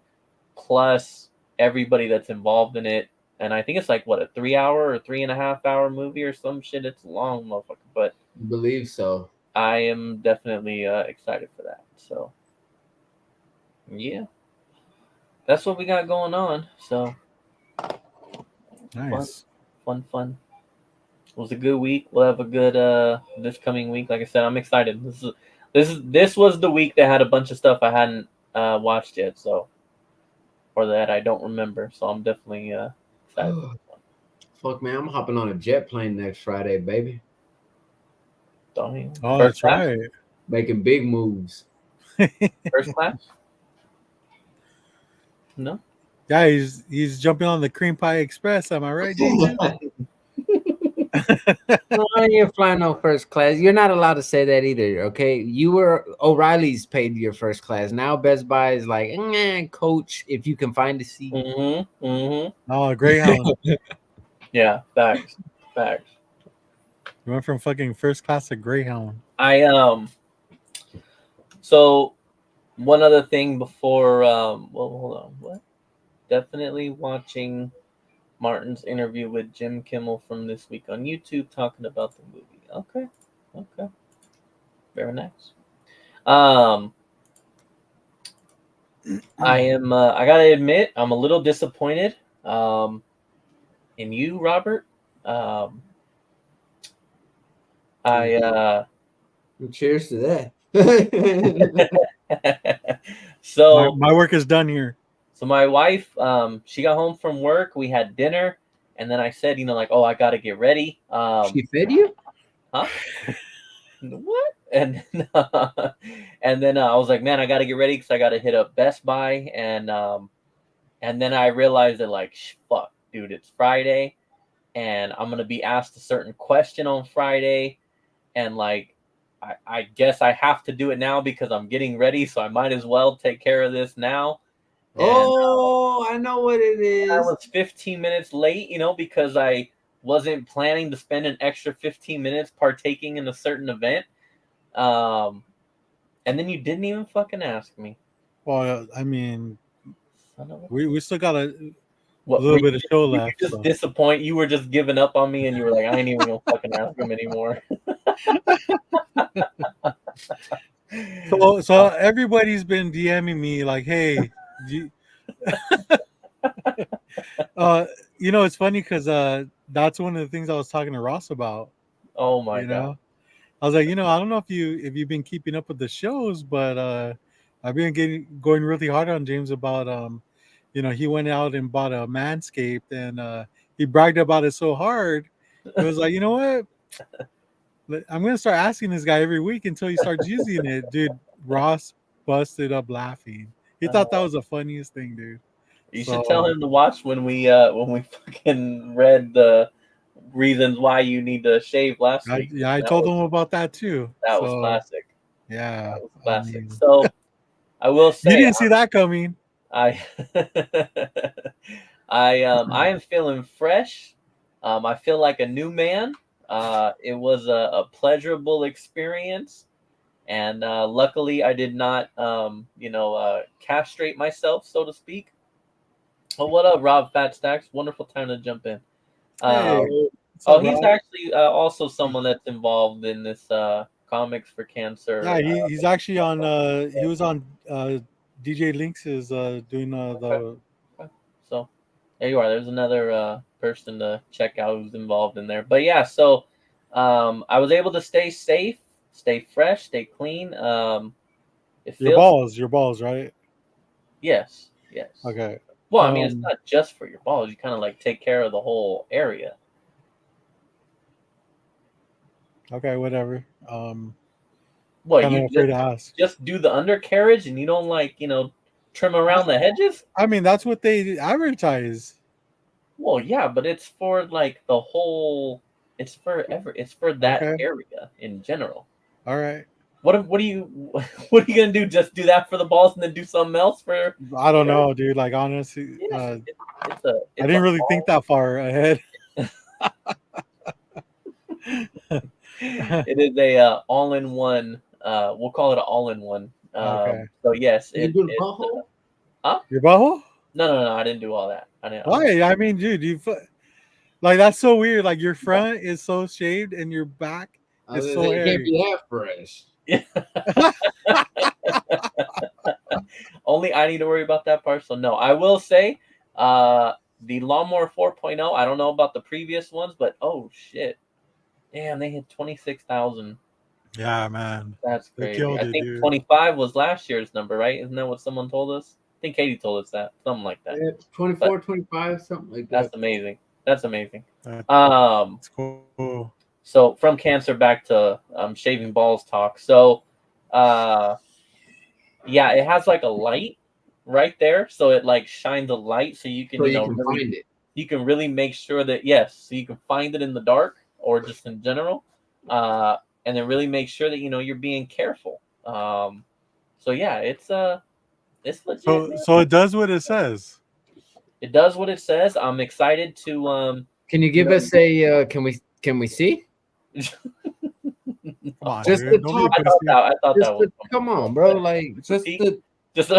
plus everybody that's involved in it. And I think it's like what, a 3 hour or 3.5 hour movie or some shit. It's long, motherfucker. But I believe so. I am definitely excited for that. So yeah, that's what we got going on. So fun, Nice. fun. It was a good week. We'll have a good this coming week. Like I said, I'm excited. This was the week that had a bunch of stuff I hadn't watched yet, so or that I don't remember. So I'm definitely excited. Fuck, man, I'm hopping on a jet plane next Friday, baby. Oh, First that's class. right. Making big moves. First class. No. Yeah, he's jumping on the cream pie express. Am I right, Jason? No, you're flying on first class. You're not allowed to say that either. Okay, you were O'Reilly's paid your first class. Now Best Buy is like, coach, if you can find a seat. Oh, Greyhound. Yeah, facts. You went from fucking first class to Greyhound. So one other thing before well, hold on. What? Definitely watching Martin's interview with Jim Kimmel from this week on YouTube talking about the movie. Okay. Very nice. I am I gotta admit, I'm a little disappointed in you, Robert. Um I Cheers to that. so My work is done here. so my wife, she got home from work, we had dinner, and then I said, like, oh, I gotta get ready. She fed you? Huh? What? And then, I was like, man, I gotta get ready because I gotta hit up Best Buy, and then I realized that like, fuck, dude, it's Friday, and I'm gonna be asked a certain question on Friday, and like, I guess I have to do it now because I'm getting ready, so I might as well take care of this now. And I know what it I is. was 15 minutes late, because I wasn't planning to spend an extra 15 minutes partaking in a certain event. And then you didn't even fucking ask me. Well, I mean, Son of a... we still got a What little bit of show were left. you just So. disappoint? You were just giving up on me, and you were like, I ain't even gonna fucking ask him anymore. So everybody's been DMing me like, hey, you, uh, it's funny because that's one of the things I was talking to Ross about. Oh my You god. know, I was like, I don't know if you've been keeping up with the shows, but I've been going really hard on James about he went out and bought a Manscaped and he bragged about it so hard. It was like, you know what? I'm gonna start asking this guy every week until he starts using it, dude. Ross busted up laughing. He thought that was the funniest thing, dude. You should tell So him to watch when we fucking read the reasons why you need to shave last week. I told him about that too. That was So classic. yeah, That was I classic. mean, So I will you say didn't see that coming. I I am feeling fresh. I feel like a new man. It was a pleasurable experience, and luckily I did not castrate myself, so to speak. Oh, what up, Rob Fat Stacks? Wonderful time to jump in. Hey, Um, what's up, he's Rob? actually also someone that's involved in this comics for cancer. Yeah, he's actually on. He was on DJ Links is doing Okay. the. So there you are. There's another person to check out who's involved in there. But yeah, so I was able to stay safe, stay fresh, stay clean. It feels Your balls, right? yes. Okay. Well, I mean, it's not just for your balls. You kind of like take care of the whole area. Okay, whatever. What, Kind you of afraid to ask. just do the undercarriage and you don't like trim around the hedges? I mean, that's what they advertise. Well, yeah, but it's for like the whole It's for It's for that Okay. area in general. All right. What are you what are you gonna do? Just do that for the balls and then do something else for? I don't know, dude. Like honestly, Yeah, it's I it's a didn't really think all. that far ahead. It is a all-in-one. We'll call it an all-in-one. Okay. So yes, You do the butthole? huh? Your butthole? No. I didn't do all that. I didn't. Why? I mean, dude, like that's so weird. Like your front is so shaved and your back I was is gonna so say it can't hairy. be that fresh. Only I need to worry about that part. So no, I will say, the Lawnmower 4.0. I don't know about the previous ones, but oh shit, damn, they hit 26,000. Yeah, man. That's They crazy. killed I it, think dude. 25 was last year's number, right? Isn't that what someone told us? I think Katie told us that, something like that. Yeah, 24, 25, something like that. That's amazing. That's amazing. That's cool. So from cancer back to shaving balls talk. So, uh, yeah, it has like a light right there, so it like shines a light, so you can So you can really find it. you can really make sure that yes, so you can find it in the dark or just in general, and then really make sure that you're being careful. So yeah, it's legit, man. So it does what it says. It does what it says. I'm excited to Can you you give know. us a can we see? Come on, Just dude. the Don't be a top. pussy. I thought Just that was the, come on, bro. Like just peek. the Just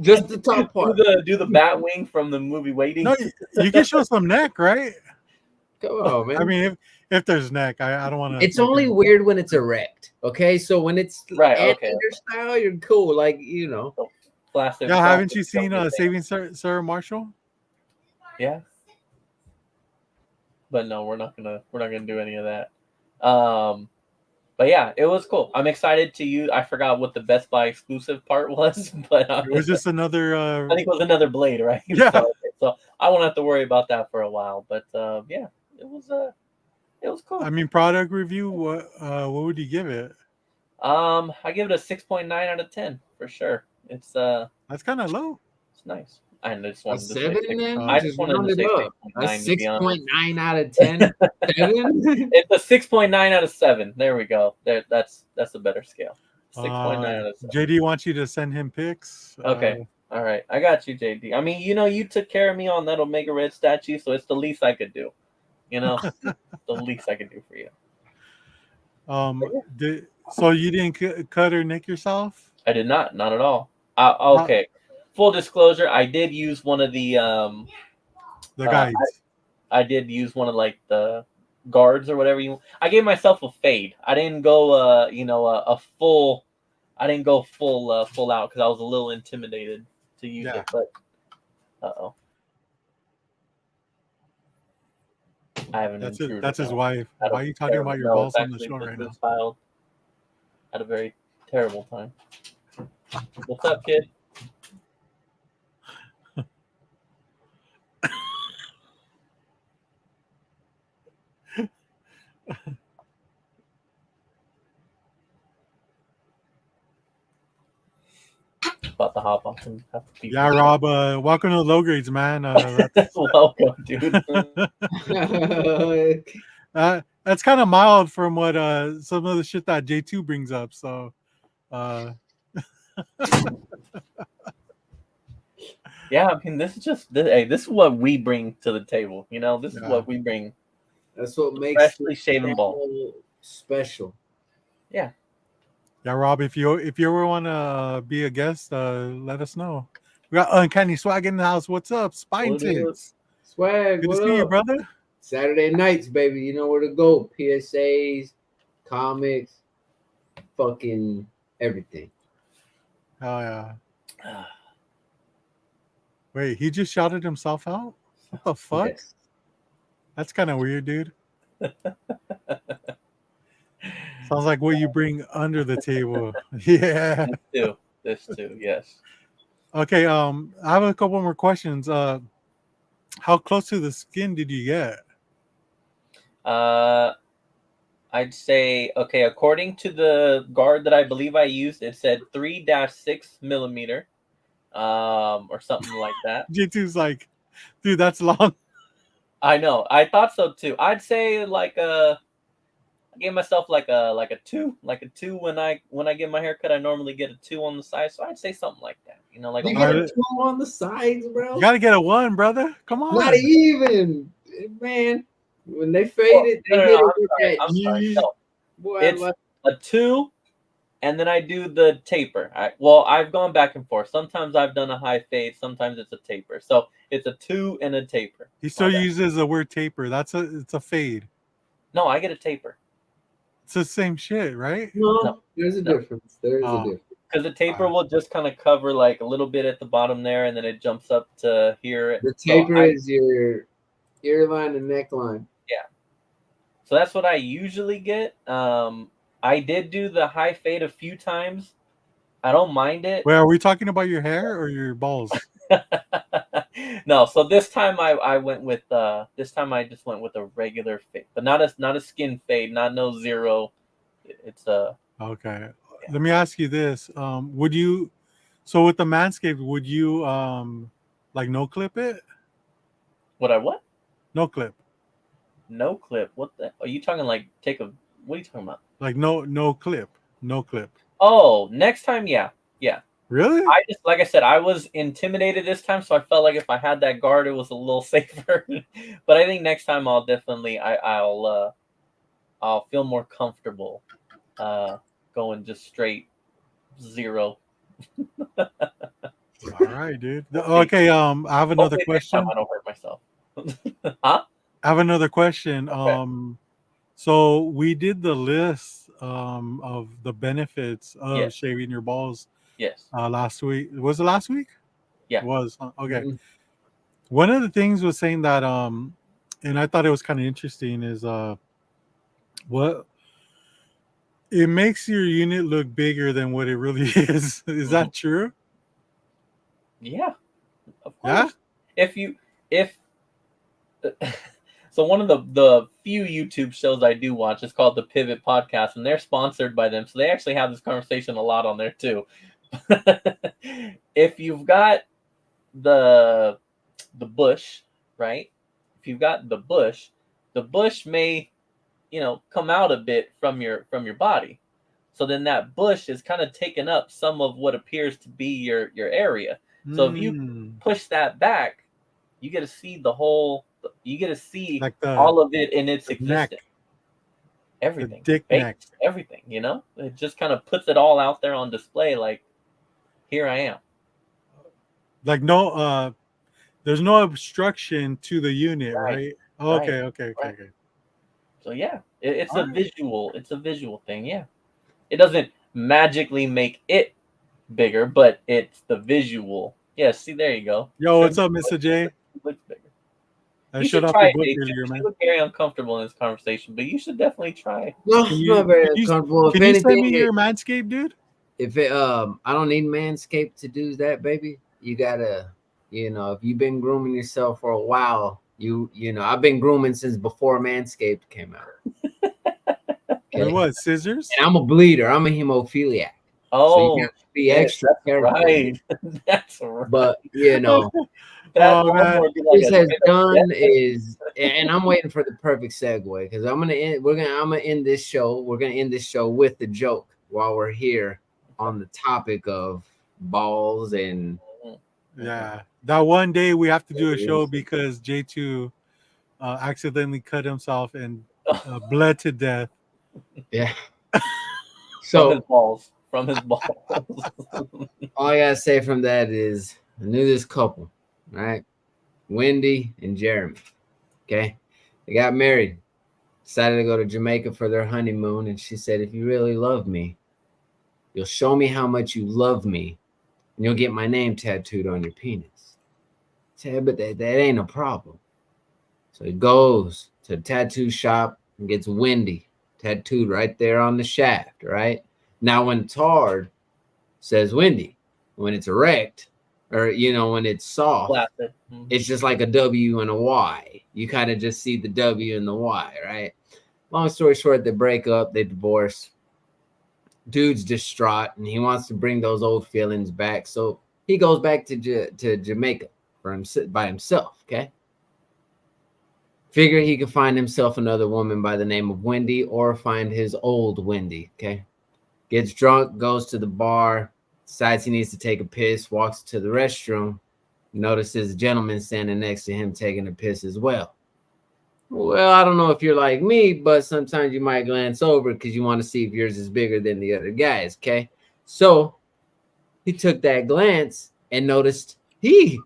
just the top part. do the bat wing from the movie Waiting. No, you can show some neck, right? Come on, I man. mean, if there's neck, I don't want to. It's only weird when it's erect. Okay, so when it's Right, okay. anteater style, you're cool. Like Plastic. Yeah, haven't you don't seen get Saving Sarah Marshall? Yeah. But no, we're not gonna do any of that. But yeah, it was cool. I'm excited to use. I forgot what the Best Buy exclusive part was, but It was just another. I think it was another blade, right? Yeah. So I won't have to worry about that for a while. But yeah, it was cool. I mean, product review. What would you give it? I give it a 6.9 out of 10 for sure. It's That's kind of low. it's nice. I just a wanted to say 7, six. then I just just wanted round to it say up. A 6.9 to be honest. 6.9 out of 10. 7. It's a 6.9 out of 7. There we go. That's a better scale. 6.9 out of 7. JD wants you to send him pics. Okay. All right. I got you, JD. I mean, you took care of me on that Omega Red statue, so it's the least I could do. The least I could do for you. So you didn't cut or nick yourself? I did not at all. Okay. Full disclosure, I did use one of the guides. I did use one of like the guards or whatever I gave myself a fade. I didn't go a full I didn't go full out because I was a little intimidated to use it, but uh-oh. I haven't intruded. That's his wife. Why are you talking about your balls on the show right now? Child had a very terrible time. What's up, kid? About to hop on some. Yeah, Rob. Welcome to the low grades, man. Welcome, dude. That's kind of mild from what some of the shit that J2 brings up. So, yeah, I mean, this is just this is what we bring to the table. This is what we bring. That's what makes freshly shaven ball special. Yeah. Yeah, Rob. If you ever want to be a guest, let us know. We got Uncanny Swag in the house. What's up, Spine Tits? Swag. Good to see you, brother. Saturday nights, baby. You know where to go. PSAs, comics, fucking everything. Oh yeah. Wait, he just shouted himself out? What the fuck? Yes. That's kind of weird, dude. Sounds like what you bring under the table. Yeah. This too, yes. Okay, I have a couple more questions. How close to the skin did you get? I'd say, okay, according to the guard that I believe I used, it said 3-6 millimeter. Or something like that. J2's like, dude, that's long. I know. I thought so too. I'd say like I gave myself like a 2, like a 2 when I get my haircut. I normally get a 2 on the side, so I'd say something like that. You know, like a You get one. a 2 on the sides, bro. You gotta get a 1, brother. Come Not on. even, man. When they fade Oh, it, no, they no, hit no, it with that. I'm sorry. No, Boy, it's a 2, and then I do the taper. Well, I've gone back and forth. Sometimes I've done a high fade. Sometimes it's a taper. So it's a 2 and a taper. He still uses the word taper. It's a fade. No, I get a taper. It's the same shit, right? no, there's a difference. There is a difference. Because the taper will just kind of cover like a little bit at the bottom there, and then it jumps up to here. The taper is your earline and neckline. Yeah. So that's what I usually get. I did do the high fade a few times. I don't mind it. Wait, are we talking about your hair or your balls? No, so this time I went with this time I just went with a regular fade, but not a skin fade, not no zero. It's Okay. Yeah. Let me ask you this. Would you so with the Manscaped, would you like no clip it? What I what? No clip. No clip. What the are you talking like take a what are you talking about? Like no clip. No clip. Oh, next time, yeah. Yeah. Really? I just like I said, I was intimidated this time, so I felt like if I had that guard, it was a little safer. But I think next time I'll definitely I'll feel more comfortable going just straight zero. All right, dude. Okay, I have another Hopefully question. Next time I don't hurt myself. Huh? I have another question. Okay. So we did the list of the benefits of Yes. shaving your balls Yes. last week. Was it last week? Yeah. It was. Okay. Mm-hmm. One of the things was saying that and I thought it was kind of interesting is what it makes your unit look bigger than what it really is. Is that true? Yeah. Of course. Yeah. If so one of the few YouTube shows I do watch is called the Pivot Podcast, and they're sponsored by them, so they actually have this conversation a lot on there too. If you've got the bush, right? If you've got the bush may, come out a bit from your body. So then that bush is kind of taking up some of what appears to be your area. So if you push that back, you get to see you get to see like all of it in its existence. Neck. Everything. The dick neck. Everything, It just kind of puts it all out there on display like, here I am. Like no there's no obstruction to the unit, right? Okay, Right. okay. So yeah, it's All a right. visual. It's a visual thing. Yeah, it doesn't magically make it bigger, but it's the visual. Yeah, see, there you go. Yo, what's up, Mr. J? It looks bigger. I You shut should off try the it, book Dave. earlier, You man. look very uncomfortable in this conversation, but you should definitely try. No, Can not very can comfortable. can If you send anything, me your Manscaped, dude? if it I don't need Manscaped to do that, baby. You gotta, if you've been grooming yourself for a while, I've been grooming since before Manscaped came out. Wait, what? Scissors? And I'm a bleeder. I'm a hemophiliac. Oh, so you have to be yes, extra careful. right. That's right. But that Oh, man. would be like this a has bit of done death. is, and I'm waiting for the perfect segue because I'm gonna end this show. We're gonna end this show with the joke while we're here on the topic of balls and Yeah. That one day we have to do a show because J2 accidentally cut himself and bled to death. yeah. From his So balls. From his balls. all I gotta say from that is I knew this couple, right? Wendy and Jeremy. Okay. They got married, decided to go to Jamaica for their honeymoon, and she said, if you really love me, you'll show me how much you love me, and you'll get my name tattooed on your penis. I said, but that ain't a problem. So he goes to the tattoo shop and gets Wendy tattooed right there on the shaft, right? Now, when it's hard, says Wendy. When it's erect, or when it's soft, it's just like a W and a Y. You kind of just see the W and the Y, right? Long story short, they break up, they divorce. Dude's distraught, and he wants to bring those old feelings back. So he goes back to Jamaica by himself, okay? Figure he could find himself another woman by the name of Wendy or find his old Wendy. Okay. Gets drunk, goes to the bar, decides he needs to take a piss, walks to the restroom, notices a gentleman standing next to him taking a piss as well. Well, I don't know if you're like me, but sometimes you might glance over because you want to see if yours is bigger than the other guy's. Okay. So he took that glance and noticed he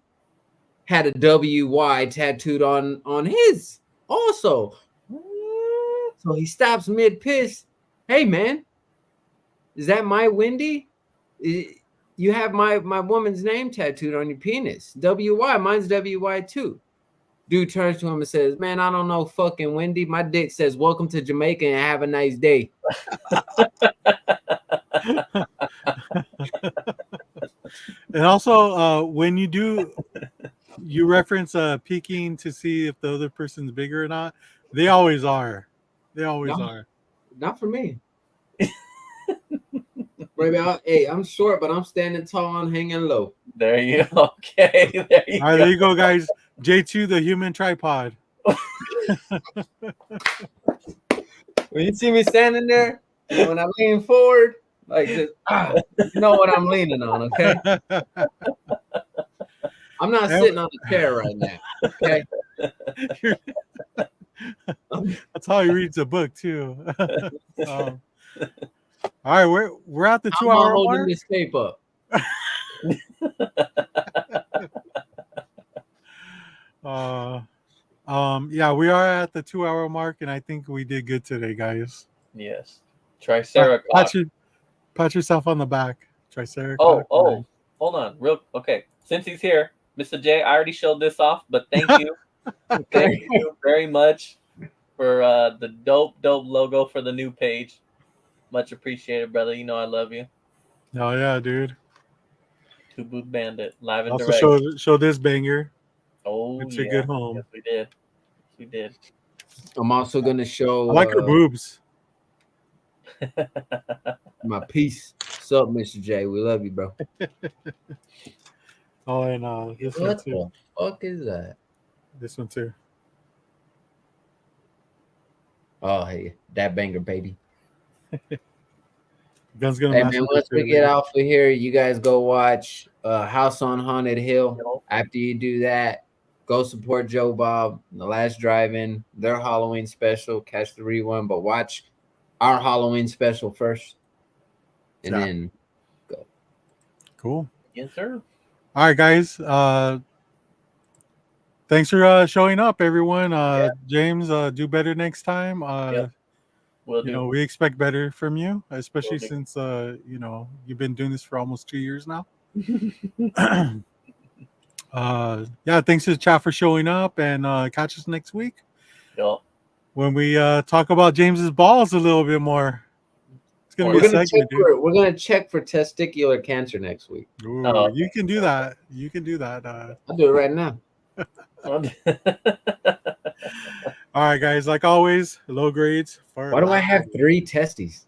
had a WY tattooed on his also. So he stops mid piss. Hey man, is that my Wendy? You have my woman's name tattooed on your penis. WY, mine's WY too. Dude turns to him and says, "Man, I don't know fucking Wendy. My dick says welcome to Jamaica and have a nice day." And also, when you reference peeking to see if the other person's bigger or not. They always are. They always are. Not for me. Baby, hey, I'm short, but I'm standing tall and hanging low. There you go. Okay. There you All right, go. there you go, guys. J2, the human tripod. When you see me standing there, and when I lean forward, like this, you know what I'm leaning on, okay? I'm not sitting on a chair right now, okay? That's how he reads a book too. All right, we're at the 2-hour holding mark. this tape up. Yeah, we are at the 2-hour mark, and I think we did good today, guys. Yes. Triceratops. Pat yourself on the back. Triceratops. Oh, hold on. Okay. Since he's here, Mr. J, I already showed this off, but thank you. Thank you very much for the dope logo for the new page. Much appreciated, brother. You know I love you. Oh yeah, dude. Two Boot Bandit, live and Also direct. show this banger. Oh, It's yeah. a good home. Yes, we did. We did. I'm also gonna show. I like her boobs. My piece. What's up, Mr. J? We love you, bro. Oh, and this one What too. the fuck is that? This one too. Oh, hey, that banger, baby. Gun's gonna. Hey man, once we get off of here, you guys go watch House on Haunted Hill. After you do that, go support Joe Bob, The Last Drive-In, their Halloween special. Catch the rerun, but watch our Halloween special first, and then go. Cool. Yes, sir. All right, guys. Thanks for showing up, everyone. James, do better next time. Will do. We expect better from you, especially since you've been doing this for almost 2 years now. Thanks to the chat for showing up, and catch us next week. Yep. When we talk about James's balls a little bit more. It's gonna be a segment, dude. We're gonna check for testicular cancer next week. Ooh, you can do that. You can do that. I'll do it right now. All right, guys. Like always, low grades. Why do I have 3 testes?